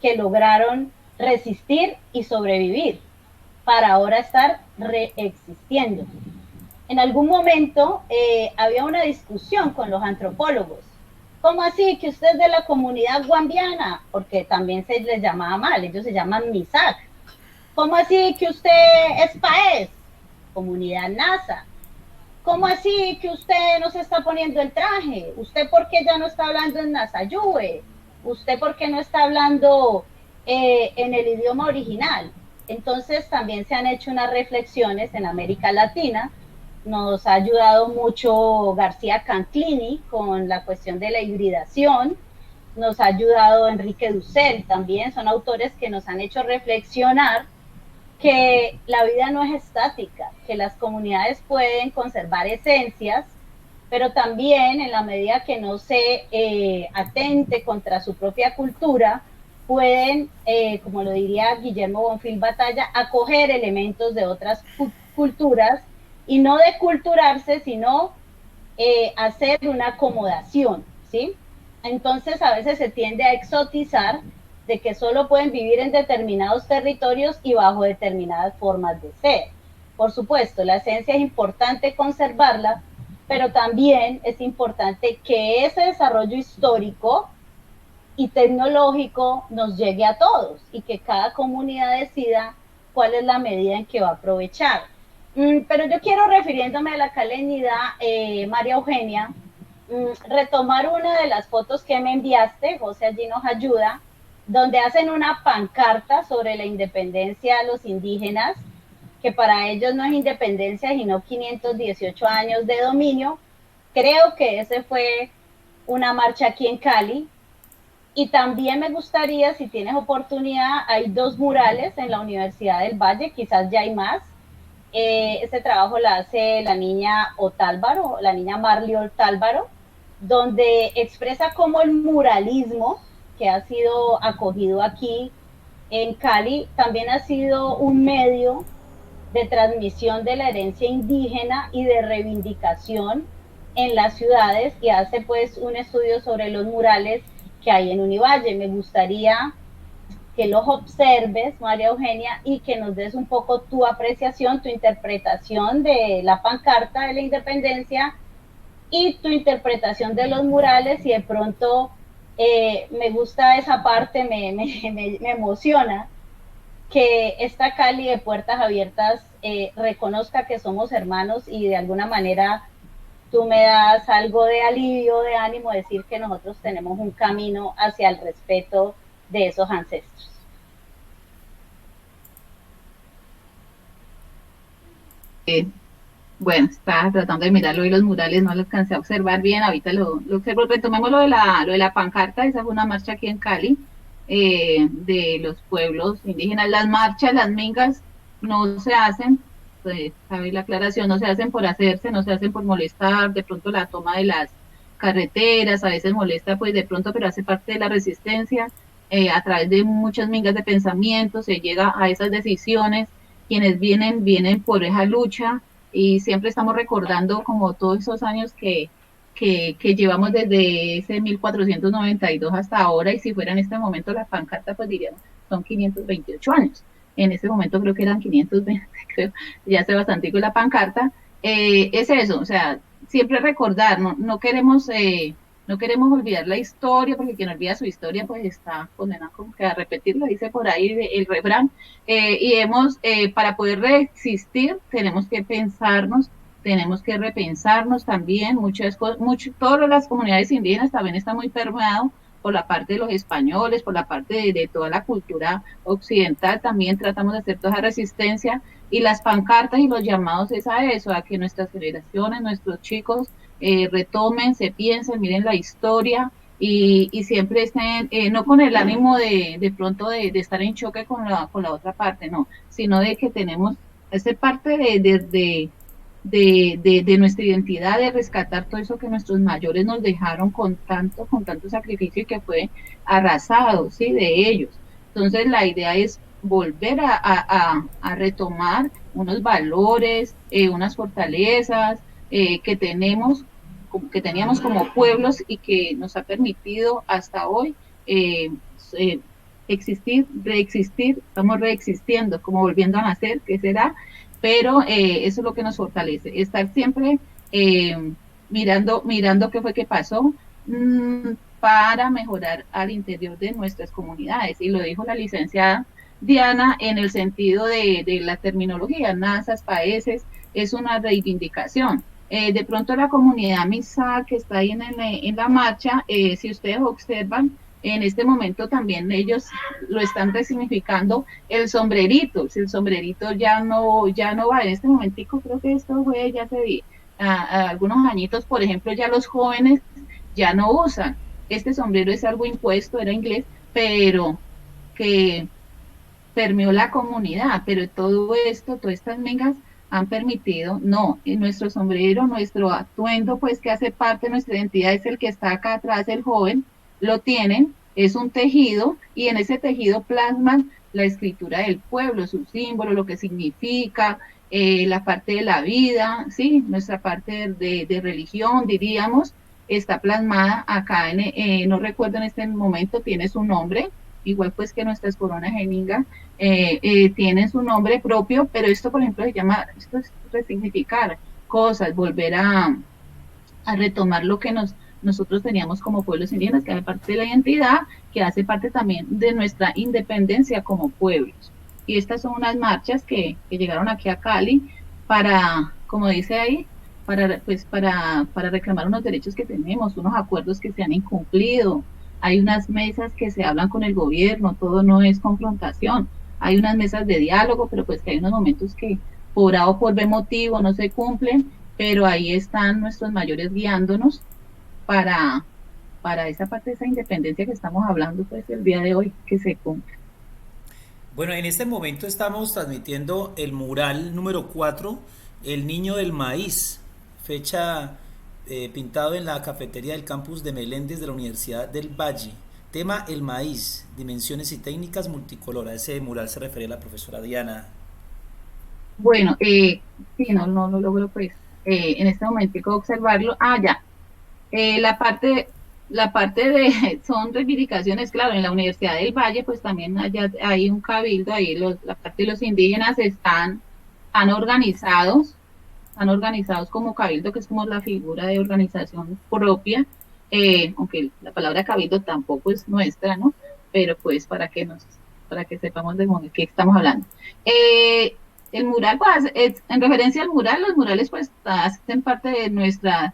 que lograron resistir y sobrevivir, para ahora estar reexistiendo. En algún momento había una discusión con los antropólogos. ¿Cómo así que usted es de la comunidad guambiana? Porque también se les llamaba mal, ellos se llaman Misak. ¿Cómo así que usted es paez? Comunidad Nasa. ¿Cómo así que usted no se está poniendo el traje? ¿Usted por qué ya no está hablando en Nasayue? ¿Usted por qué no está hablando en el idioma original? Entonces también se han hecho unas reflexiones en América Latina. Nos ha ayudado mucho García Canclini con la cuestión de la hibridación. Nos ha ayudado Enrique Dussel también. Son autores que nos han hecho reflexionar que la vida no es estática, que las comunidades pueden conservar esencias pero también en la medida que no se atente contra su propia cultura, pueden, como lo diría Guillermo Bonfil Batalla, acoger elementos de otras culturas y no deculturarse, sino hacer una acomodación, ¿sí? Entonces a veces se tiende a exotizar de que solo pueden vivir en determinados territorios y bajo determinadas formas de ser. Por supuesto, la esencia es importante conservarla, pero también es importante que ese desarrollo histórico y tecnológico nos llegue a todos y que cada comunidad decida cuál es la medida en que va a aprovechar. Pero yo quiero, refiriéndome a la calenidad, María Eugenia, retomar una de las fotos que me enviaste, José allí nos ayuda, donde hacen una pancarta sobre la independencia de los indígenas, que para ellos no es independencia, sino 518 años de dominio. Creo que ese fue una marcha aquí en Cali. Y también me gustaría, si tienes oportunidad, hay 2 murales en la Universidad del Valle, quizás ya hay más. Este trabajo la hace la niña Otálvaro, la niña Marley Otálvaro, donde expresa cómo el muralismo, que ha sido acogido aquí en Cali, también ha sido un medio de transmisión de la herencia indígena y de reivindicación en las ciudades, y hace pues un estudio sobre los murales que hay en Univalle. Me gustaría que los observes, María Eugenia, y que nos des un poco tu apreciación, tu interpretación de la pancarta de la independencia y tu interpretación de los murales, y de pronto me gusta esa parte, me emociona que esta Cali de puertas abiertas reconozca que somos hermanos, y de alguna manera tú me das algo de alivio, de ánimo, decir que nosotros tenemos un camino hacia el respeto de esos ancestros. Bueno, estaba tratando de mirarlo y los murales no lo alcancé a observar bien, ahorita lo observo. Retomemos lo de la pancarta. Esa fue una marcha aquí en Cali, de los pueblos indígenas. Las marchas, las mingas, no se hacen, pues, sabe la aclaración, no se hacen por hacerse, no se hacen por molestar, de pronto la toma de las carreteras, a veces molesta, pues de pronto, pero hace parte de la resistencia. A través de muchas mingas de pensamiento se llega a esas decisiones. Quienes vienen por esa lucha, y siempre estamos recordando como todos esos años que llevamos desde ese 1492 hasta ahora, y si fuera en este momento la pancarta, pues diríamos, son 528 años. En ese momento creo que eran 520, creo, ya hace bastante la pancarta. Es eso, o sea, siempre recordar, no queremos olvidar la historia, porque quien olvida su historia pues está condenado como que a repetirlo, dice por ahí el refrán. Y para poder reexistir tenemos que pensarnos, tenemos que repensarnos también muchas cosas. Todas las comunidades indígenas también están muy permeadas por la parte de los españoles, por la parte de toda la cultura occidental. También tratamos de hacer toda esa resistencia, y las pancartas y los llamados es a eso, a que nuestras generaciones, nuestros chicos retomen, se piensen, miren la historia, y siempre estén, no con el ánimo de pronto de estar en choque con la otra parte, no, sino de que tenemos esa parte de nuestra identidad, de rescatar todo eso que nuestros mayores nos dejaron con tanto sacrificio, y que fue arrasado, ¿sí?, de ellos. Entonces la idea es volver a retomar unos valores, unas fortalezas que teníamos como pueblos, y que nos ha permitido hasta hoy existir, reexistir. Estamos reexistiendo, como volviendo a nacer, ¿qué será? Pero eso es lo que nos fortalece, estar siempre mirando qué fue que pasó, para mejorar al interior de nuestras comunidades. Y lo dijo la licenciada Diana en el sentido de la terminología, nazas, países, es una reivindicación. De pronto la comunidad Misa que está ahí en la marcha, si ustedes observan, en este momento también ellos lo están resignificando el sombrerito. Si el sombrerito ya no va, en este momentico creo que esto fue ya hace algunos añitos, por ejemplo, ya los jóvenes ya no usan. Este sombrero es algo impuesto, era inglés, pero que permeó la comunidad. Pero todo esto, todas estas mingas han permitido, no, en nuestro sombrero, nuestro atuendo, pues que hace parte de nuestra identidad, es el que está acá atrás, el joven, lo tienen, es un tejido, y en ese tejido plasman la escritura del pueblo, su símbolo, lo que significa, la parte de la vida, ¿sí? Nuestra parte de religión, diríamos, está plasmada acá, no recuerdo en este momento, tiene su nombre, igual pues que nuestras coronas geningas, tienen su nombre propio, pero esto, por ejemplo, se llama, esto es resignificar cosas, volver a retomar lo que nosotros teníamos como pueblos indígenas, que hace parte de la identidad, que hace parte también de nuestra independencia como pueblos. Y estas son unas marchas que llegaron aquí a Cali para, como dice ahí, para reclamar unos derechos que tenemos, unos acuerdos que se han incumplido. Hay unas mesas que se hablan con el gobierno, todo no es confrontación. Hay unas mesas de diálogo, pero pues que hay unos momentos que por A o por B motivo no se cumplen, pero ahí están nuestros mayores guiándonos para, para esa parte de esa independencia que estamos hablando pues el día de hoy, que se cumpla. Bueno, en este momento estamos transmitiendo el mural número 4, El Niño del Maíz, fecha pintado en la cafetería del campus de Meléndez de la Universidad del Valle. Tema El Maíz, dimensiones y técnicas multicolor. A ese mural se refería la profesora Diana. Bueno, sí, no lo logro pues en este momento observarlo. Ah, ya. La parte de, son reivindicaciones, claro, en la Universidad del Valle, pues también allá hay un cabildo, ahí la parte de los indígenas están organizados como cabildo, que es como la figura de organización propia, aunque la palabra cabildo tampoco es nuestra, ¿no? Pero pues para que sepamos de qué estamos hablando. El mural, pues, en referencia al mural, los murales pues hacen parte de nuestras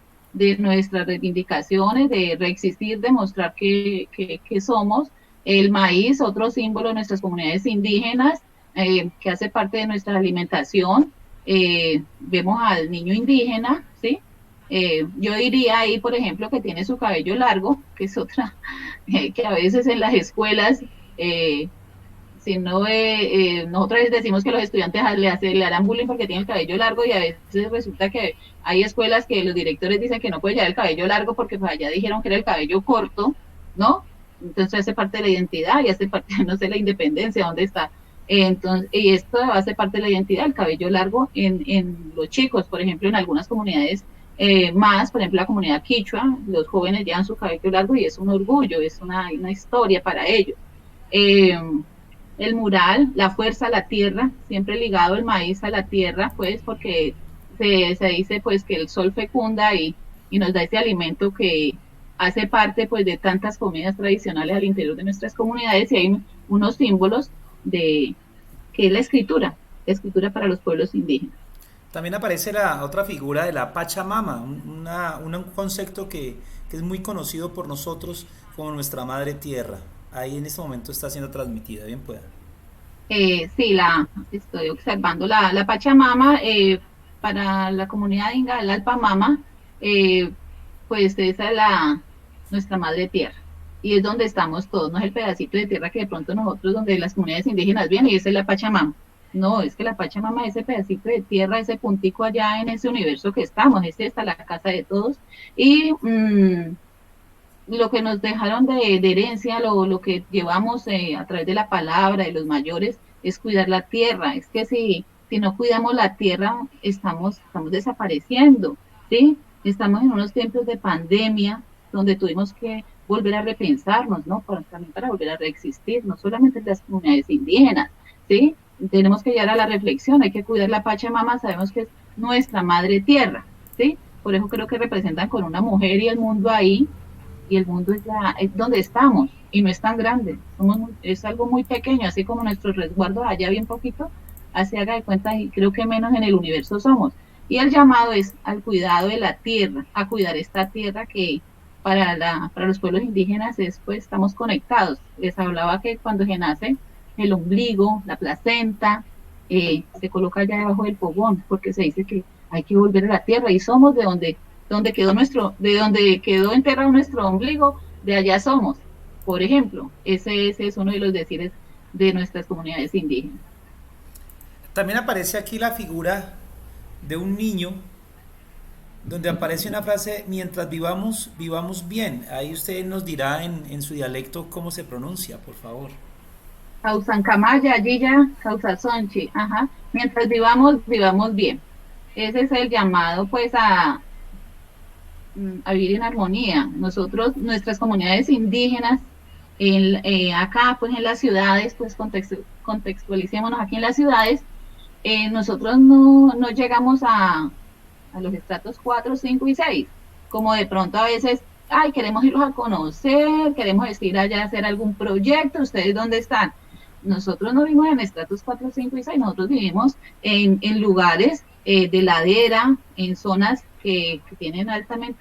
reivindicaciones, de reexistir, de mostrar que somos. El maíz, otro símbolo de nuestras comunidades indígenas, que hace parte de nuestra alimentación. Vemos al niño indígena, ¿sí? Yo diría ahí, por ejemplo, que tiene su cabello largo, que es otra, que a veces en las escuelas, si no, nosotros decimos que los estudiantes le harán bullying porque tienen el cabello largo, y a veces resulta que hay escuelas que los directores dicen que no puede llevar el cabello largo porque pues allá dijeron que era el cabello corto, ¿no? Entonces hace parte de la identidad y hace parte, no sé, la independencia, ¿dónde está? Entonces, y esto hace parte de la identidad, el cabello largo en los chicos, por ejemplo, en algunas comunidades más, por ejemplo, la comunidad quichua, los jóvenes llevan su cabello largo y es un orgullo, es una historia para ellos. El mural, la fuerza a la tierra, siempre ligado el maíz a la tierra, pues porque se dice pues que el sol fecunda y nos da ese alimento que hace parte pues de tantas comidas tradicionales al interior de nuestras comunidades, y hay unos símbolos de que es la escritura para los pueblos indígenas. También aparece la otra figura de la Pachamama, un concepto que es muy conocido por nosotros como nuestra madre tierra. Ahí en este momento está siendo transmitida, bien pueda. Sí, estoy observando la Pachamama, para la comunidad inga, la Alpamama, pues esa es nuestra madre tierra, y es donde estamos todos, no es el pedacito de tierra que de pronto nosotros, donde las comunidades indígenas vienen, y esa es la Pachamama. No, es que la Pachamama es ese pedacito de tierra, ese puntico allá en ese universo que estamos, está la casa de todos, y lo que nos dejaron de herencia, lo que llevamos a través de la palabra de los mayores, es cuidar la tierra. Es que si no cuidamos la tierra, estamos desapareciendo, ¿sí? Estamos en unos tiempos de pandemia donde tuvimos que volver a repensarnos, ¿no? También para volver a reexistir, no solamente las comunidades indígenas, ¿sí? Tenemos que llegar a la reflexión, hay que cuidar la Pachamama, sabemos que es nuestra madre tierra, ¿sí? Por eso creo que representan con una mujer y el mundo ahí, y el mundo es donde estamos, y no es tan grande, es algo muy pequeño, así como nuestros resguardos allá bien poquito, así haga de cuenta, y creo que menos en el universo somos. Y el llamado es al cuidado de la tierra, a cuidar esta tierra que para los pueblos indígenas es, pues, estamos conectados. Les hablaba que cuando se nace el ombligo, la placenta, se coloca allá debajo del fogón, porque se dice que hay que volver a la tierra, y somos de donde quedó enterrado nuestro ombligo, de allá somos. Por ejemplo, ese es uno de los decires de nuestras comunidades indígenas. También aparece aquí la figura de un niño donde aparece una frase, mientras vivamos, vivamos bien. Ahí usted nos dirá en su dialecto cómo se pronuncia, por favor. Causancamaya, Yilla, Causasonchi, ajá. Mientras vivamos, vivamos bien. Ese es el llamado, pues, a vivir en armonía. Nosotros, nuestras comunidades indígenas, acá, pues, en las ciudades, pues, contextualicémonos aquí en las ciudades, nosotros no llegamos a los estratos 4, 5 y 6, como de pronto a veces, ay, queremos irlos a conocer, queremos ir allá a hacer algún proyecto, ¿ustedes dónde están? Nosotros no vivimos en estratos 4, 5 y 6, nosotros vivimos en lugares de ladera, en zonas que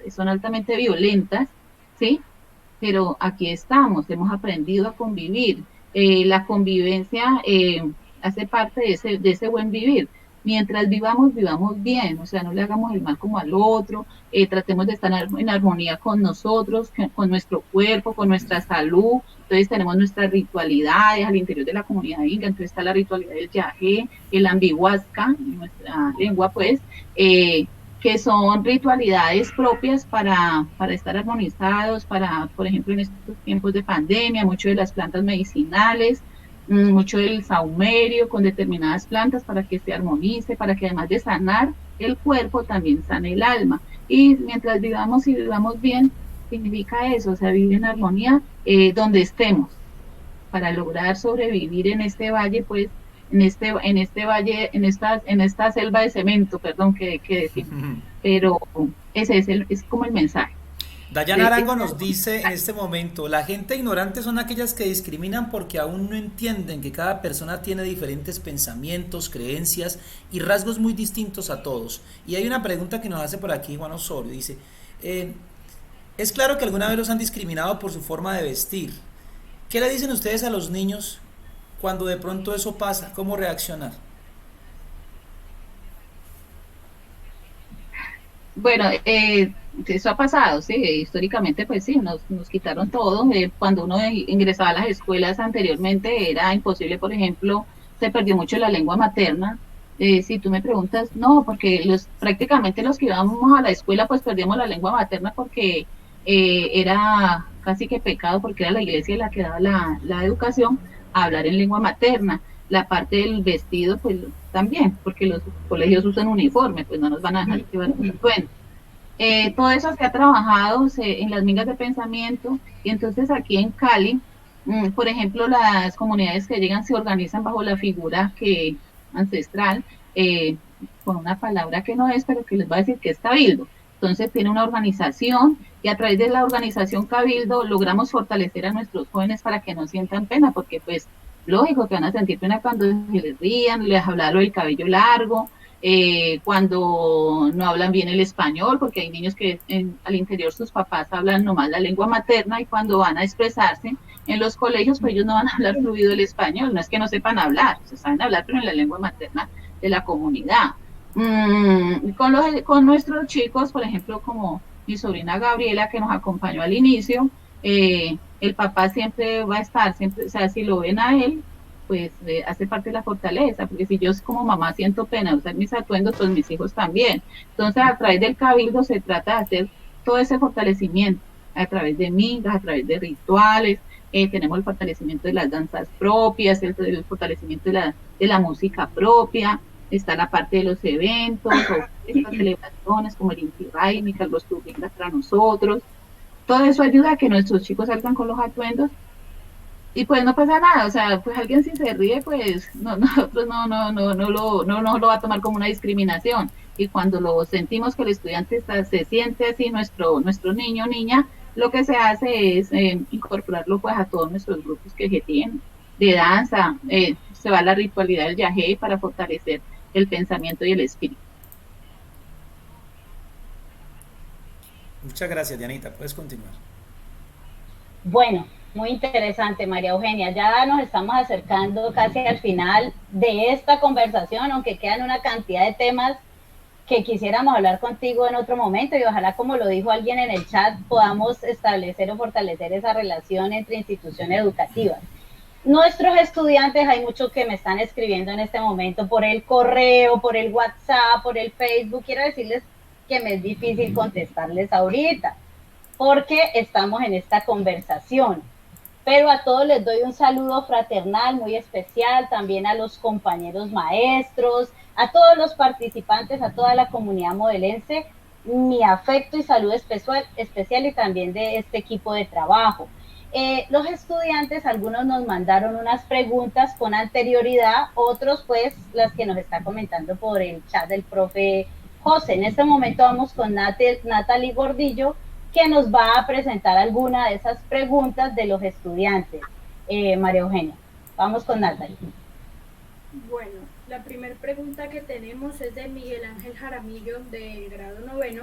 son altamente violentas, ¿sí? Pero aquí estamos, hemos aprendido a convivir. La convivencia hace parte de ese buen vivir. Mientras vivamos, vivamos bien, o sea, no le hagamos el mal como al otro, tratemos de estar en armonía con nosotros, con nuestro cuerpo, con nuestra salud. Entonces tenemos nuestras ritualidades al interior de la comunidad inca, entonces está la ritualidad del yagé, el ambihuasca, en nuestra lengua, pues, que son ritualidades propias para estar armonizados, por ejemplo, en estos tiempos de pandemia, mucho de las plantas medicinales, mucho del saumerio con determinadas plantas para que se armonice, para que además de sanar el cuerpo, también sane el alma. Y mientras vivamos y vivamos bien, significa eso, o sea, vivir en armonía donde estemos, para lograr sobrevivir en este valle, pues, en este valle, en esta selva de cemento, perdón, que decimos. Pero ese es como el mensaje. Dayana Arango nos dice en este momento, la gente ignorante son aquellas que discriminan porque aún no entienden que cada persona tiene diferentes pensamientos, creencias y rasgos muy distintos a todos. Y hay una pregunta que nos hace por aquí Juan Osorio, dice, es claro que alguna vez los han discriminado por su forma de vestir. ¿Qué le dicen ustedes a los niños cuando de pronto eso pasa? ¿Cómo reaccionar? Bueno, eso ha pasado, sí, históricamente pues sí, nos quitaron todo. Cuando uno ingresaba a las escuelas anteriormente era imposible, por ejemplo, se perdió mucho la lengua materna. Si tú me preguntas, no, porque prácticamente los que íbamos a la escuela pues perdíamos la lengua materna porque era casi que pecado, porque era la iglesia la que daba la educación a hablar en lengua materna. La parte del vestido pues también, porque los colegios usan uniforme, pues no nos van a dejar llevar un atuendo. Todo eso se ha trabajado en las mingas de pensamiento, y entonces aquí en Cali, por ejemplo, las comunidades que llegan se organizan bajo la figura ancestral, con una palabra que no es, pero que les va a decir que es cabildo. Entonces tiene una organización, y a través de la organización cabildo logramos fortalecer a nuestros jóvenes para que no sientan pena, porque pues lógico que van a sentir pena cuando se les rían, les hablaron el cabello largo, cuando no hablan bien el español, porque hay niños que al interior sus papás hablan nomás la lengua materna, y cuando van a expresarse en los colegios, pues ellos no van a hablar fluido el español, no es que no sepan hablar, se saben hablar, pero en la lengua materna de la comunidad. Con nuestros chicos, por ejemplo, como mi sobrina Gabriela, que nos acompañó al inicio, el papá siempre va a estar, siempre, o sea, si lo ven a él, pues hace parte de la fortaleza, porque si yo como mamá siento pena de usar mis atuendos, pues mis hijos también. Entonces, a través del cabildo se trata de hacer todo ese fortalecimiento, a través de mingas, a través de rituales, tenemos el fortalecimiento de las danzas propias, el fortalecimiento de la música propia, está la parte de los eventos, o estas celebraciones como el Inti Raymi, los Tubingas para nosotros. Todo eso ayuda a que nuestros chicos salgan con los atuendos, y pues no pasa nada, o sea, pues alguien si se ríe, pues nosotros no lo va a tomar como una discriminación. Y cuando lo sentimos que el estudiante se siente así, nuestro niño o niña, lo que se hace es incorporarlo pues a todos nuestros grupos que tienen de danza, se va a la ritualidad del yagé para fortalecer el pensamiento y el espíritu. Muchas gracias, Dianita, puedes continuar. Bueno, muy interesante, María Eugenia. Ya nos estamos acercando casi al final de esta conversación, aunque quedan una cantidad de temas que quisiéramos hablar contigo en otro momento, y ojalá, como lo dijo alguien en el chat, podamos establecer o fortalecer esa relación entre instituciones educativas. nuestros estudiantes, hay muchos que me están escribiendo en este momento por el correo, por el WhatsApp, por el Facebook. Quiero decirles que me es difícil contestarles ahorita, porque estamos en esta conversación. Pero a todos les doy un saludo fraternal muy especial, también a los compañeros maestros, a todos los participantes, a toda la comunidad modelense, mi afecto y salud especial y también de este equipo de trabajo. Los estudiantes, algunos nos mandaron unas preguntas con anterioridad, otros pues las que nos está comentando por el chat del profe José. En este momento vamos con Natalie Gordillo, que nos va a presentar alguna de esas preguntas de los estudiantes. María Eugenia, vamos con Natalie. Bueno, la primera pregunta que tenemos es de Miguel Ángel Jaramillo, de grado 9,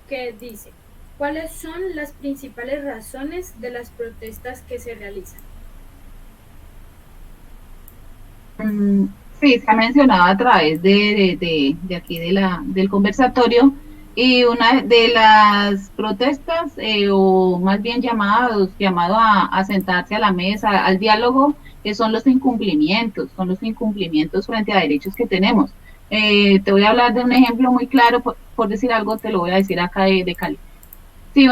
que dice: ¿cuáles son las principales razones de las protestas que se realizan? Sí, se ha mencionado a través de aquí del conversatorio, y una de las protestas, o más bien llamado a sentarse a la mesa, al diálogo, que son los incumplimientos frente a derechos que tenemos. Te voy a hablar de un ejemplo muy claro, por decir algo, te lo voy a decir acá de Cali. Si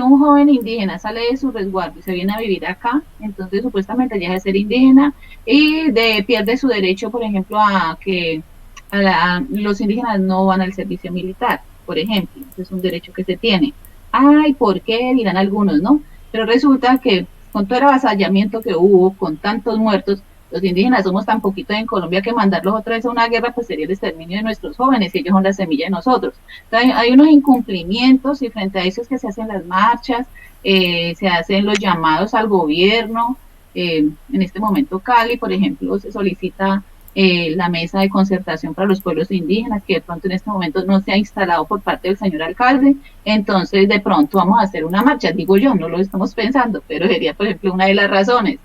un joven indígena sale de su resguardo y se viene a vivir acá, entonces supuestamente deja de ser indígena y pierde su derecho, por ejemplo, a que los indígenas no van al servicio militar, por ejemplo. Es un derecho que se tiene. Ay, ¿por qué? Dirán algunos, ¿no? Pero resulta que con todo el avasallamiento que hubo, con tantos muertos, los indígenas somos tan poquitos en Colombia que mandarlos otra vez a una guerra pues sería el exterminio de nuestros jóvenes, y ellos son la semilla de nosotros. Entonces, hay unos incumplimientos, y frente a eso es que se hacen las marchas, se hacen los llamados al gobierno. En este momento Cali, por ejemplo, se solicita la mesa de concertación para los pueblos indígenas, que de pronto en este momento no se ha instalado por parte del señor alcalde. Entonces de pronto vamos a hacer una marcha, digo yo, no lo estamos pensando, pero sería, por ejemplo, una de las razones.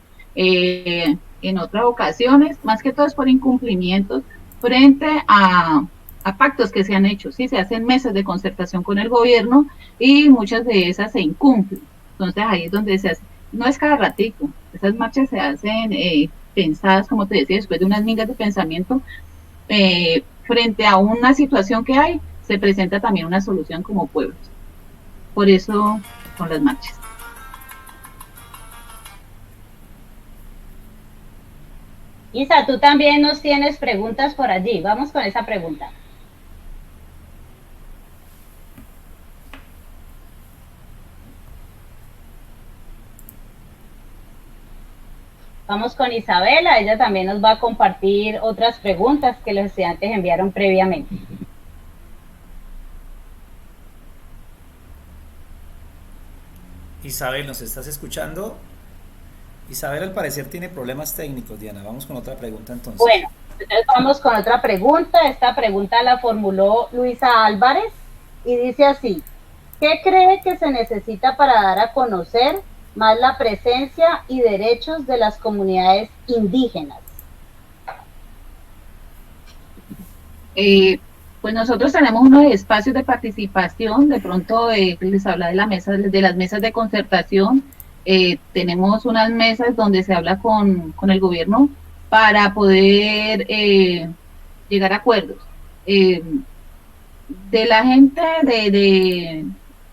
En otras ocasiones, más que todo es por incumplimientos frente a pactos que se han hecho, ¿sí? Se hacen mesas de concertación con el gobierno y muchas de esas se incumplen. Entonces ahí es donde se hace, no es cada ratico, esas marchas se hacen pensadas, como te decía, después de unas migas de pensamiento, frente a una situación que hay, se presenta también una solución como pueblos. Por eso son las marchas. Isa, tú también nos tienes preguntas por allí. Vamos con esa pregunta. Vamos con Isabela, ella también nos va a compartir otras preguntas que los estudiantes enviaron previamente. Isabel, ¿nos estás escuchando? Isabel al parecer tiene problemas técnicos, Diana. Vamos con otra pregunta entonces. Bueno, entonces vamos con otra pregunta. Esta pregunta la formuló Luisa Álvarez y dice así: ¿qué cree que se necesita para dar a conocer más la presencia y derechos de las comunidades indígenas? Pues nosotros tenemos unos espacios de participación, de pronto les habla de las mesas de concertación. Tenemos unas mesas donde se habla con el gobierno para poder llegar a acuerdos. De la gente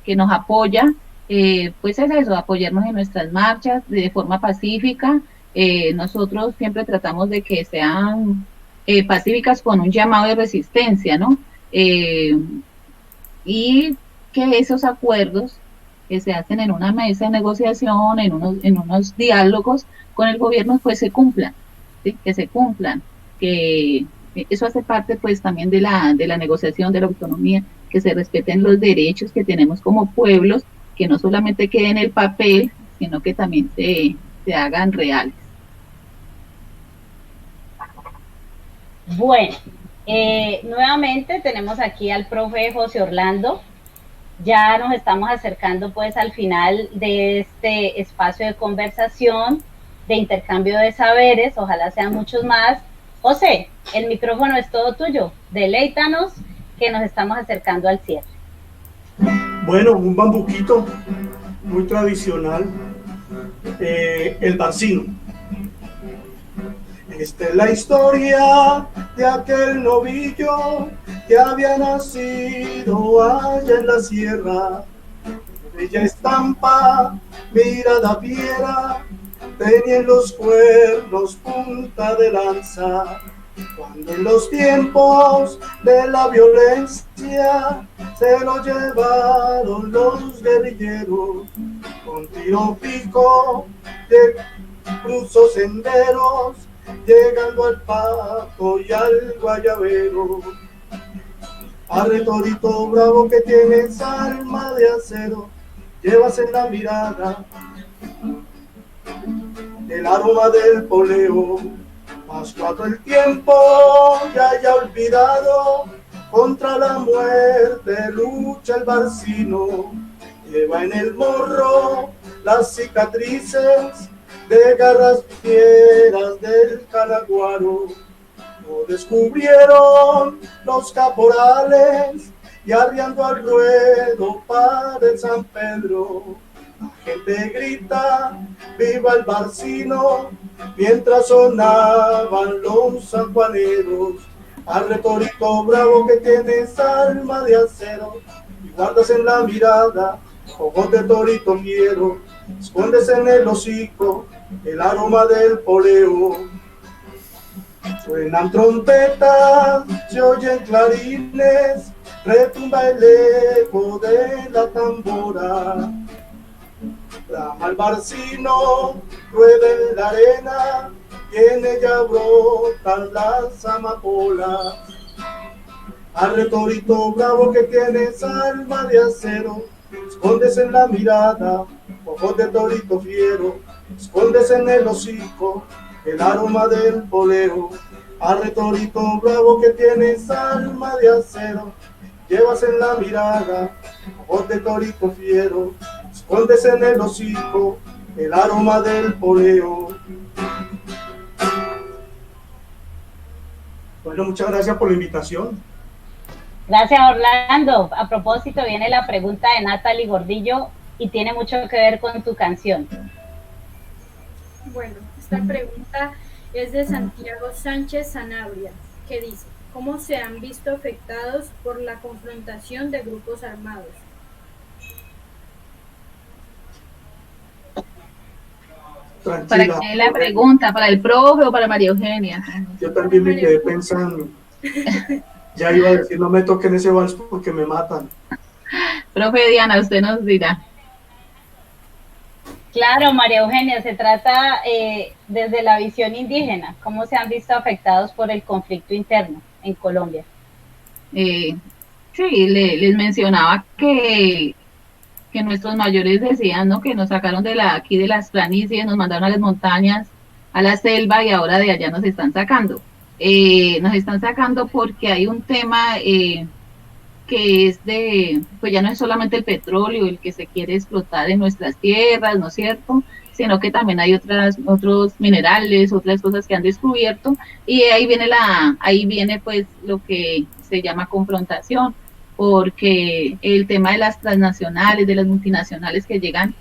que nos apoya, pues es eso, apoyarnos en nuestras marchas de forma pacífica. Nosotros siempre tratamos de que sean pacíficas, con un llamado de resistencia, ¿no? Y que esos acuerdos que se hacen en una mesa de negociación, en unos diálogos con el gobierno, pues se cumplan, ¿sí? Que se cumplan, que eso hace parte pues también de la negociación, de la autonomía, que se respeten los derechos que tenemos como pueblos, que no solamente queden en el papel, sino que también se hagan reales. Bueno, nuevamente tenemos aquí al profe José Orlando. Ya nos estamos acercando pues al final de este espacio de conversación, de intercambio de saberes, ojalá sean muchos más. José, el micrófono es todo tuyo, deleítanos, que nos estamos acercando al cierre. Bueno, un bambuquito muy tradicional El Barcino. Esta es la historia de aquel novillo que había nacido allá en la sierra. Bella estampa, mirada fiera, tenía en los cuernos punta de lanza. Cuando en los tiempos de la violencia se lo llevaron los guerrilleros, con tiro fijo cruzó senderos, llegando al Pato y al Guayabero. Arre torito bravo que tienes alma de acero, llevas en la mirada el aroma del poleo. Mas cuando el tiempo ya haya olvidado, contra la muerte lucha el Barcino. Lleva en el morro las cicatrices de garras fieras del Calaguaro. Lo descubrieron los caporales y arriando al ruedo para el San Pedro. La gente grita, viva el Barcino, mientras sonaban los sanjuaneros. Arre torito bravo que tienes alma de acero, y guardas en la mirada ojos de torito fiero. Escondes en el hocico el aroma del poleo. Suenan trompetas, se oyen clarines, retumba el eco de la tambora. Brama el Barcino, rueda en la arena, y en ella brotan las amapolas. Arre torito bravo que tienes alma de acero, escondes en la mirada ojos de torito fiero. Escondes en el hocico el aroma del poleo. Arre torito bravo que tienes alma de acero, llevas en la mirada ojos de torito fiero. Escondes en el hocico el aroma del poleo. Bueno, muchas gracias por la invitación. Gracias, Orlando. A propósito, viene la pregunta de Natalie Gordillo y tiene mucho que ver con tu canción. Bueno, esta pregunta es de Santiago Sánchez Sanabria, que dice: ¿cómo se han visto afectados por la confrontación de grupos armados? Tranquila. ¿Para qué la pregunta? ¿Para el profe o para María Eugenia? Yo también me quedé pensando. Ya iba a decir, no me toquen ese vals porque me matan. Profe Diana, usted nos dirá. Claro, María Eugenia, se trata desde la visión indígena, cómo se han visto afectados por el conflicto interno en Colombia. Sí, les mencionaba que nuestros mayores decían, ¿no?, que nos sacaron aquí de las planicies, nos mandaron a las montañas, a la selva, y ahora de allá nos están sacando. Nos están sacando porque hay un tema que es pues ya no es solamente el petróleo el que se quiere explotar en nuestras tierras, ¿no es cierto?, sino que también hay otros minerales, otras cosas que han descubierto, y ahí viene pues lo que se llama confrontación, porque el tema de las transnacionales, de las multinacionales que llegan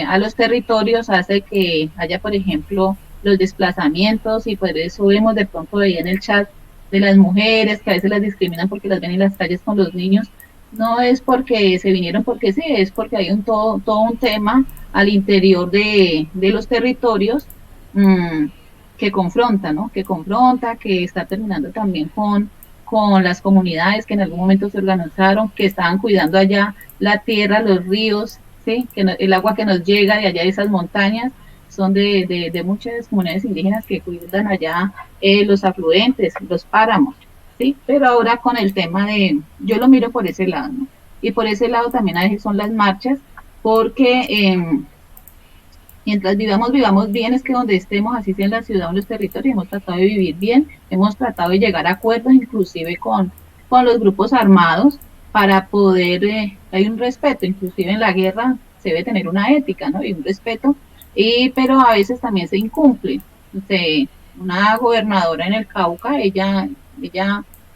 a los territorios hace que haya, por ejemplo, los desplazamientos, y por eso vemos de pronto ahí en el chat de las mujeres que a veces las discriminan porque las ven en las calles con los niños. No es porque se vinieron porque sí, es porque hay todo un tema al interior de los territorios que confronta, ¿no? Que confronta, que está terminando también con las comunidades que en algún momento se organizaron, que estaban cuidando allá la tierra, los ríos, ¿sí?, que el agua que nos llega de allá de esas montañas son de muchas comunidades indígenas que cuidan allá los afluentes, los páramos, ¿sí? Pero ahora con el tema yo lo miro por ese lado, ¿no? Y por ese lado también a veces son las marchas, porque mientras vivamos bien, es que donde estemos, así sea en la ciudad o en los territorios, hemos tratado de vivir bien, hemos tratado de llegar a acuerdos, inclusive con los grupos armados, para poder, hay un respeto, inclusive en la guerra se debe tener una ética, ¿no?, y un respeto, pero a veces también se incumple. Una gobernadora en el Cauca, ella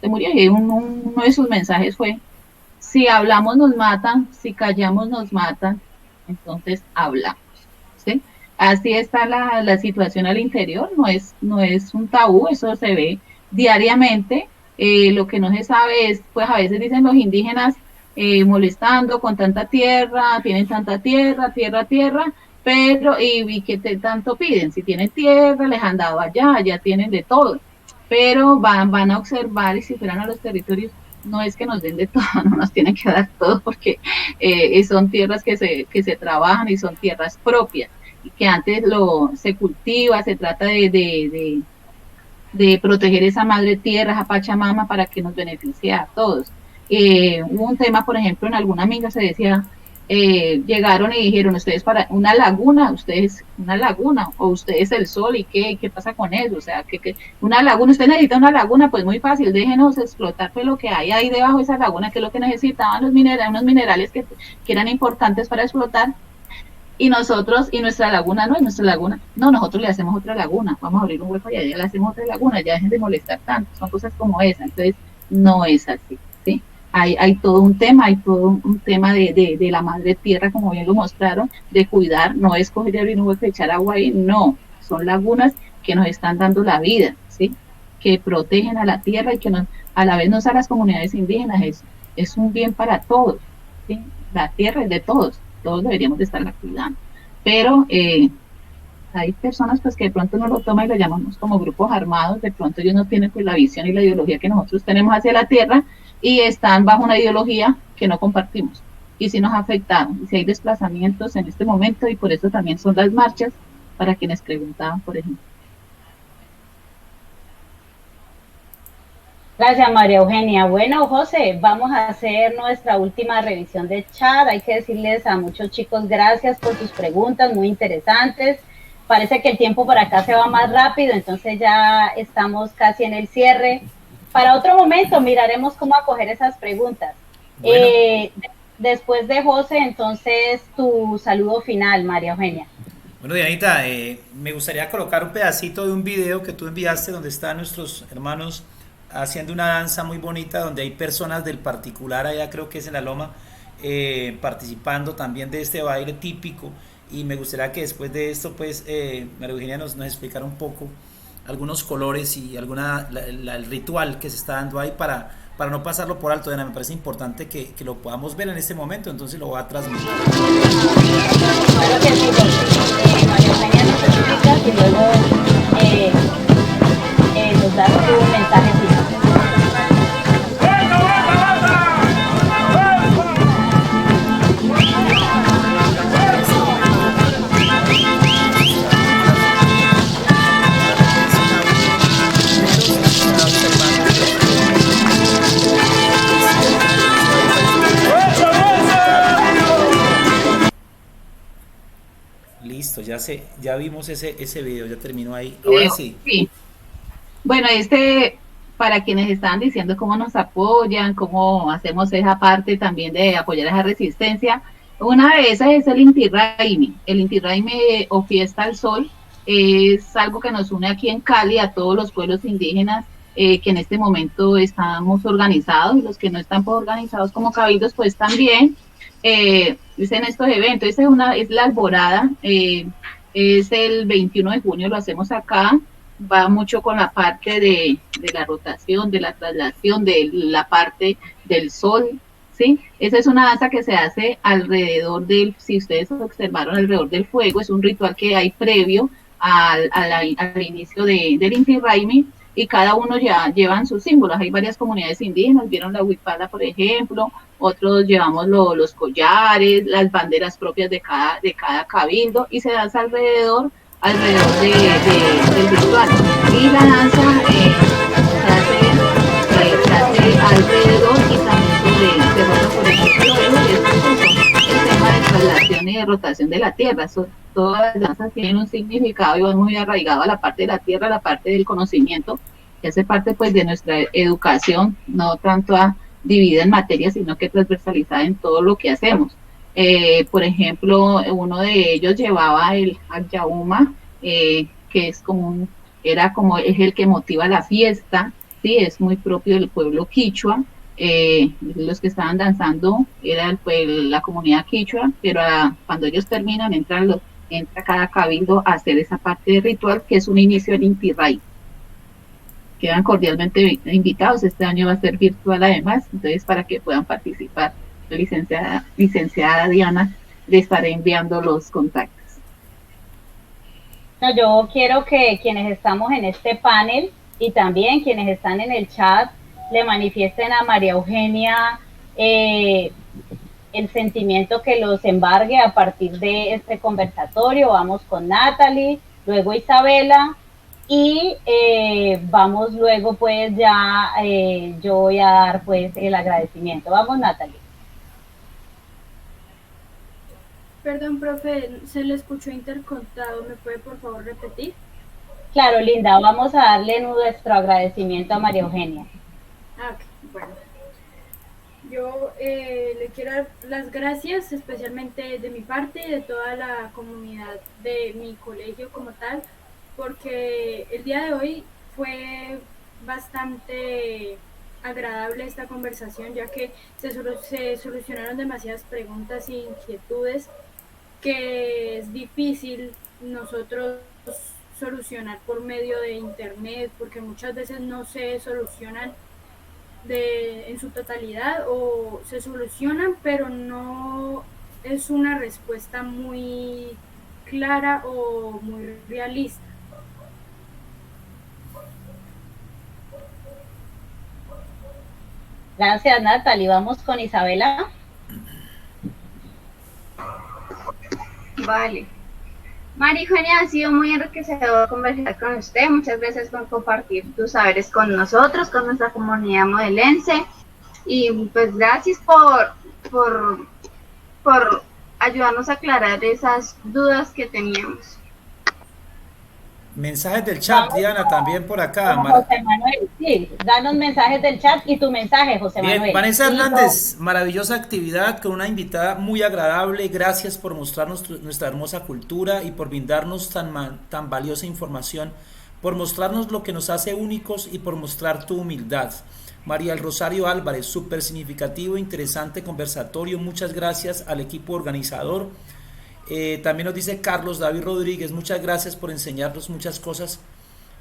se murió, y uno de sus mensajes fue: si hablamos nos matan, si callamos nos matan, entonces hablamos, ¿sí? así está la situación al interior, no es un tabú, eso se ve diariamente. Lo que no se sabe es, pues a veces dicen los indígenas molestando con tanta tierra, tienen tanta tierra, tierra, pero y que tanto piden, si tienen tierra, les han dado allá tienen de todo, pero van a observar y si fueran a los territorios, no es que nos den de todo, no nos tienen que dar todo porque son tierras que se trabajan y son tierras propias, y que antes se cultiva, se trata de proteger esa madre tierra, esa Pachamama, para que nos beneficie a todos. Hubo un tema, por ejemplo, en alguna amiga se decía, llegaron y dijeron, ustedes para una laguna, o ustedes el sol, ¿y qué pasa con eso? O sea, que una laguna, usted necesita una laguna, pues muy fácil, déjenos explotar pues lo que hay ahí debajo de esa laguna, que es lo que necesitaban unos minerales que eran importantes para explotar, y nosotros, y nuestra laguna, no, nosotros le hacemos otra laguna, vamos a abrir un hueco y allá le hacemos otra laguna, ya dejen de molestar tanto, son cosas como esa, entonces no es así, ¿sí? Hay todo un tema, de la madre tierra, como bien lo mostraron, de cuidar, no es coger y abrir un hueco y echar agua ahí, no, son lagunas que nos están dando la vida, ¿sí? Que protegen a la tierra y que a la vez nos a las comunidades indígenas, es un bien para todos, ¿sí? La tierra es de todos deberíamos de estarla cuidando, pero hay personas pues que de pronto no lo toman y lo llamamos como grupos armados, de pronto ellos no tienen pues la visión y la ideología que nosotros tenemos hacia la tierra y están bajo una ideología que no compartimos y sí nos ha afectado, y si hay desplazamientos en este momento y por eso también son las marchas, para quienes preguntaban, por ejemplo. Gracias, María Eugenia. Bueno, José, vamos a hacer nuestra última revisión de chat. Hay que decirles a muchos chicos gracias por sus preguntas, muy interesantes. Parece que el tiempo por acá se va más rápido, entonces ya estamos casi en el cierre. Para otro momento miraremos cómo acoger esas preguntas. Bueno. Después de José, entonces tu saludo final, María Eugenia. Bueno, Dianita, me gustaría colocar un pedacito de un video que tú enviaste donde están nuestros hermanos haciendo una danza muy bonita, donde hay personas del particular allá, creo que es en la Loma, participando también de este baile típico, y me gustaría que después de esto pues María Eugenia nos explicara un poco algunos colores y el ritual que se está dando ahí para no pasarlo por alto. Diana, me parece importante que lo podamos ver en este momento, entonces lo voy a transmitir. Claro que sí, María Eugenia nos explica y luego nos da tu mensaje final. Listo, ya vimos ese video, ya terminó ahí. Ahora sí. Bueno, para quienes estaban diciendo cómo nos apoyan, cómo hacemos esa parte también de apoyar esa resistencia, una de esas es el Inti Raymi. El Inti Raymi o Fiesta al Sol es algo que nos une aquí en Cali a todos los pueblos indígenas que en este momento estamos organizados, y los que no están organizados como cabildos pues también en estos eventos. Es la alborada, es el 21 de junio, lo hacemos acá, va mucho con la parte de la rotación, de la traslación, de la parte del sol, ¿sí? Esa es una danza que se hace alrededor si ustedes observaron, alrededor del fuego, es un ritual que hay previo al inicio del Inti Raymi, y cada uno ya llevan sus símbolos. Hay varias comunidades indígenas, vieron la huipala, por ejemplo, otros llevamos los collares, las banderas propias de cada cabildo, y se danza alrededor del ritual. Y la danza se hace alrededor y también se rota, por ejemplo, el tema de traslación y de rotación de la tierra. Todas las danzas tienen un significado y van muy arraigadas a la parte de la tierra, a la parte del conocimiento, que hace parte pues de nuestra educación, no tanto dividida en materias, sino que transversalizada en todo lo que hacemos. Por ejemplo, uno de ellos llevaba el Ayauma, que es es el que motiva la fiesta, ¿sí? Es muy propio del pueblo quichua. Los que estaban danzando era la comunidad quichua, pero cuando ellos terminan entran entra cada cabildo a hacer esa parte del ritual, que es un inicio en Inti Raymi. Quedan cordialmente invitados. Este año va a ser virtual además, entonces para que puedan participar. La licenciada Diana le estaré enviando los contactos. No, yo quiero que quienes estamos en este panel y también quienes están en el chat le manifiesten a María Eugenia el sentimiento que los embargue a partir de este conversatorio. Vamos con Natalie, luego Isabela y vamos luego pues ya yo voy a dar pues el agradecimiento. Vamos, Natalie. Perdón, profe, se le escuchó intercontado. ¿Me puede por favor repetir? Claro, Linda, vamos a darle nuestro agradecimiento a María Eugenia. Ok, bueno. Yo le quiero dar las gracias especialmente de mi parte y de toda la comunidad de mi colegio como tal, porque el día de hoy fue bastante agradable esta conversación, ya que se solucionaron demasiadas preguntas e inquietudes que es difícil nosotros solucionar por medio de internet, porque muchas veces no se solucionan en su totalidad o se solucionan, pero no es una respuesta muy clara o muy realista. Gracias, Natalie. Vamos con Isabela. Vale. María Eugenia, ha sido muy enriquecedor conversar con usted. Muchas gracias por compartir tus saberes con nosotros, con nuestra comunidad modelense. Y pues gracias por ayudarnos a aclarar esas dudas que teníamos. Mensajes del chat, Vamos Diana, también por acá. con José Manuel. Sí, danos mensajes del chat y tu mensaje, José Bien, Manuel. Vanessa Sí, Hernández, maravillosa actividad con una invitada muy agradable. Gracias por mostrarnos nuestra hermosa cultura y por brindarnos tan valiosa información, por mostrarnos lo que nos hace únicos y por mostrar tu humildad. María del Rosario Álvarez, súper significativo, interesante conversatorio. Muchas gracias al equipo organizador. También nos dice Carlos David Rodríguez, muchas gracias por enseñarnos muchas cosas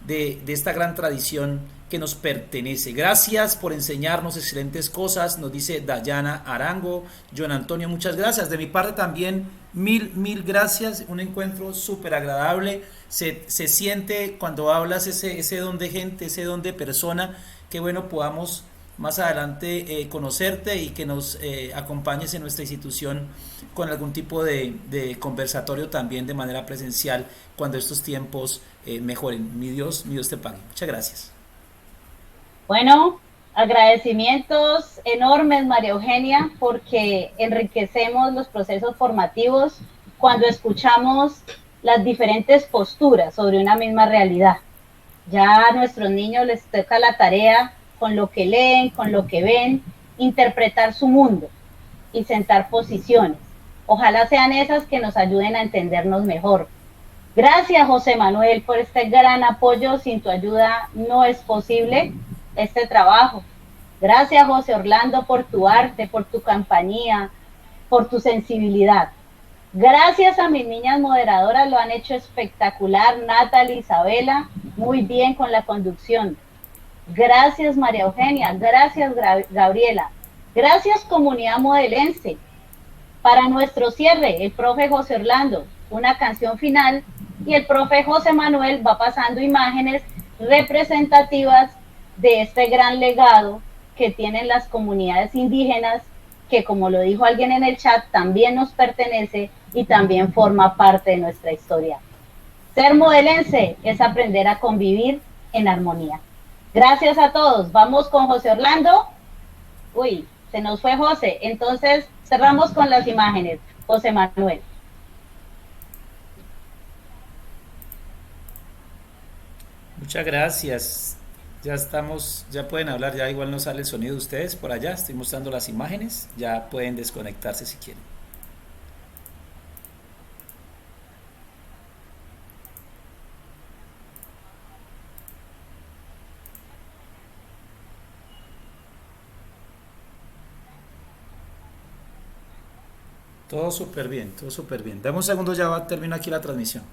de esta gran tradición que nos pertenece. Gracias por enseñarnos excelentes cosas, nos dice Dayana Arango. John Antonio, muchas gracias. De mi parte también, mil gracias. Un encuentro súper agradable. Se siente cuando hablas ese don de gente, ese don de persona. Qué bueno podamos más adelante conocerte y que nos acompañes en nuestra institución con algún tipo de conversatorio también de manera presencial cuando estos tiempos mejoren. Mi Dios te pague. Muchas gracias. bueno, agradecimientos enormes, María Eugenia, porque enriquecemos los procesos formativos cuando escuchamos las diferentes posturas sobre una misma realidad. Ya a nuestros niños les toca la tarea, con lo que leen, con lo que ven, interpretar su mundo y sentar posiciones. Ojalá sean esas que nos ayuden a entendernos mejor. Gracias, José Manuel, por este gran apoyo. Sin tu ayuda no es posible este trabajo. Gracias, José Orlando, por tu arte, por tu compañía, por tu sensibilidad. Gracias a mis niñas moderadoras, lo han hecho espectacular. Natalie, Isabela, muy bien con la conducción. Gracias, María Eugenia. Gracias, Gabriela. Gracias, comunidad modelense. Para nuestro cierre, el profe José Orlando, una canción final, y el profe José Manuel va pasando imágenes representativas de este gran legado que tienen las comunidades indígenas, que como lo dijo alguien en el chat, también nos pertenece y también forma parte de nuestra historia. Ser modelense es aprender a convivir en armonía. Gracias a todos. Vamos con José Orlando. Uy, se nos fue José. Entonces cerramos con las imágenes. José Manuel. Muchas gracias. Ya estamos, ya pueden hablar, ya igual no sale el sonido de ustedes por allá. Estoy mostrando las imágenes. Ya pueden desconectarse si quieren. Todo súper bien, todo súper bien. Dame un segundo, ya termino aquí la transmisión.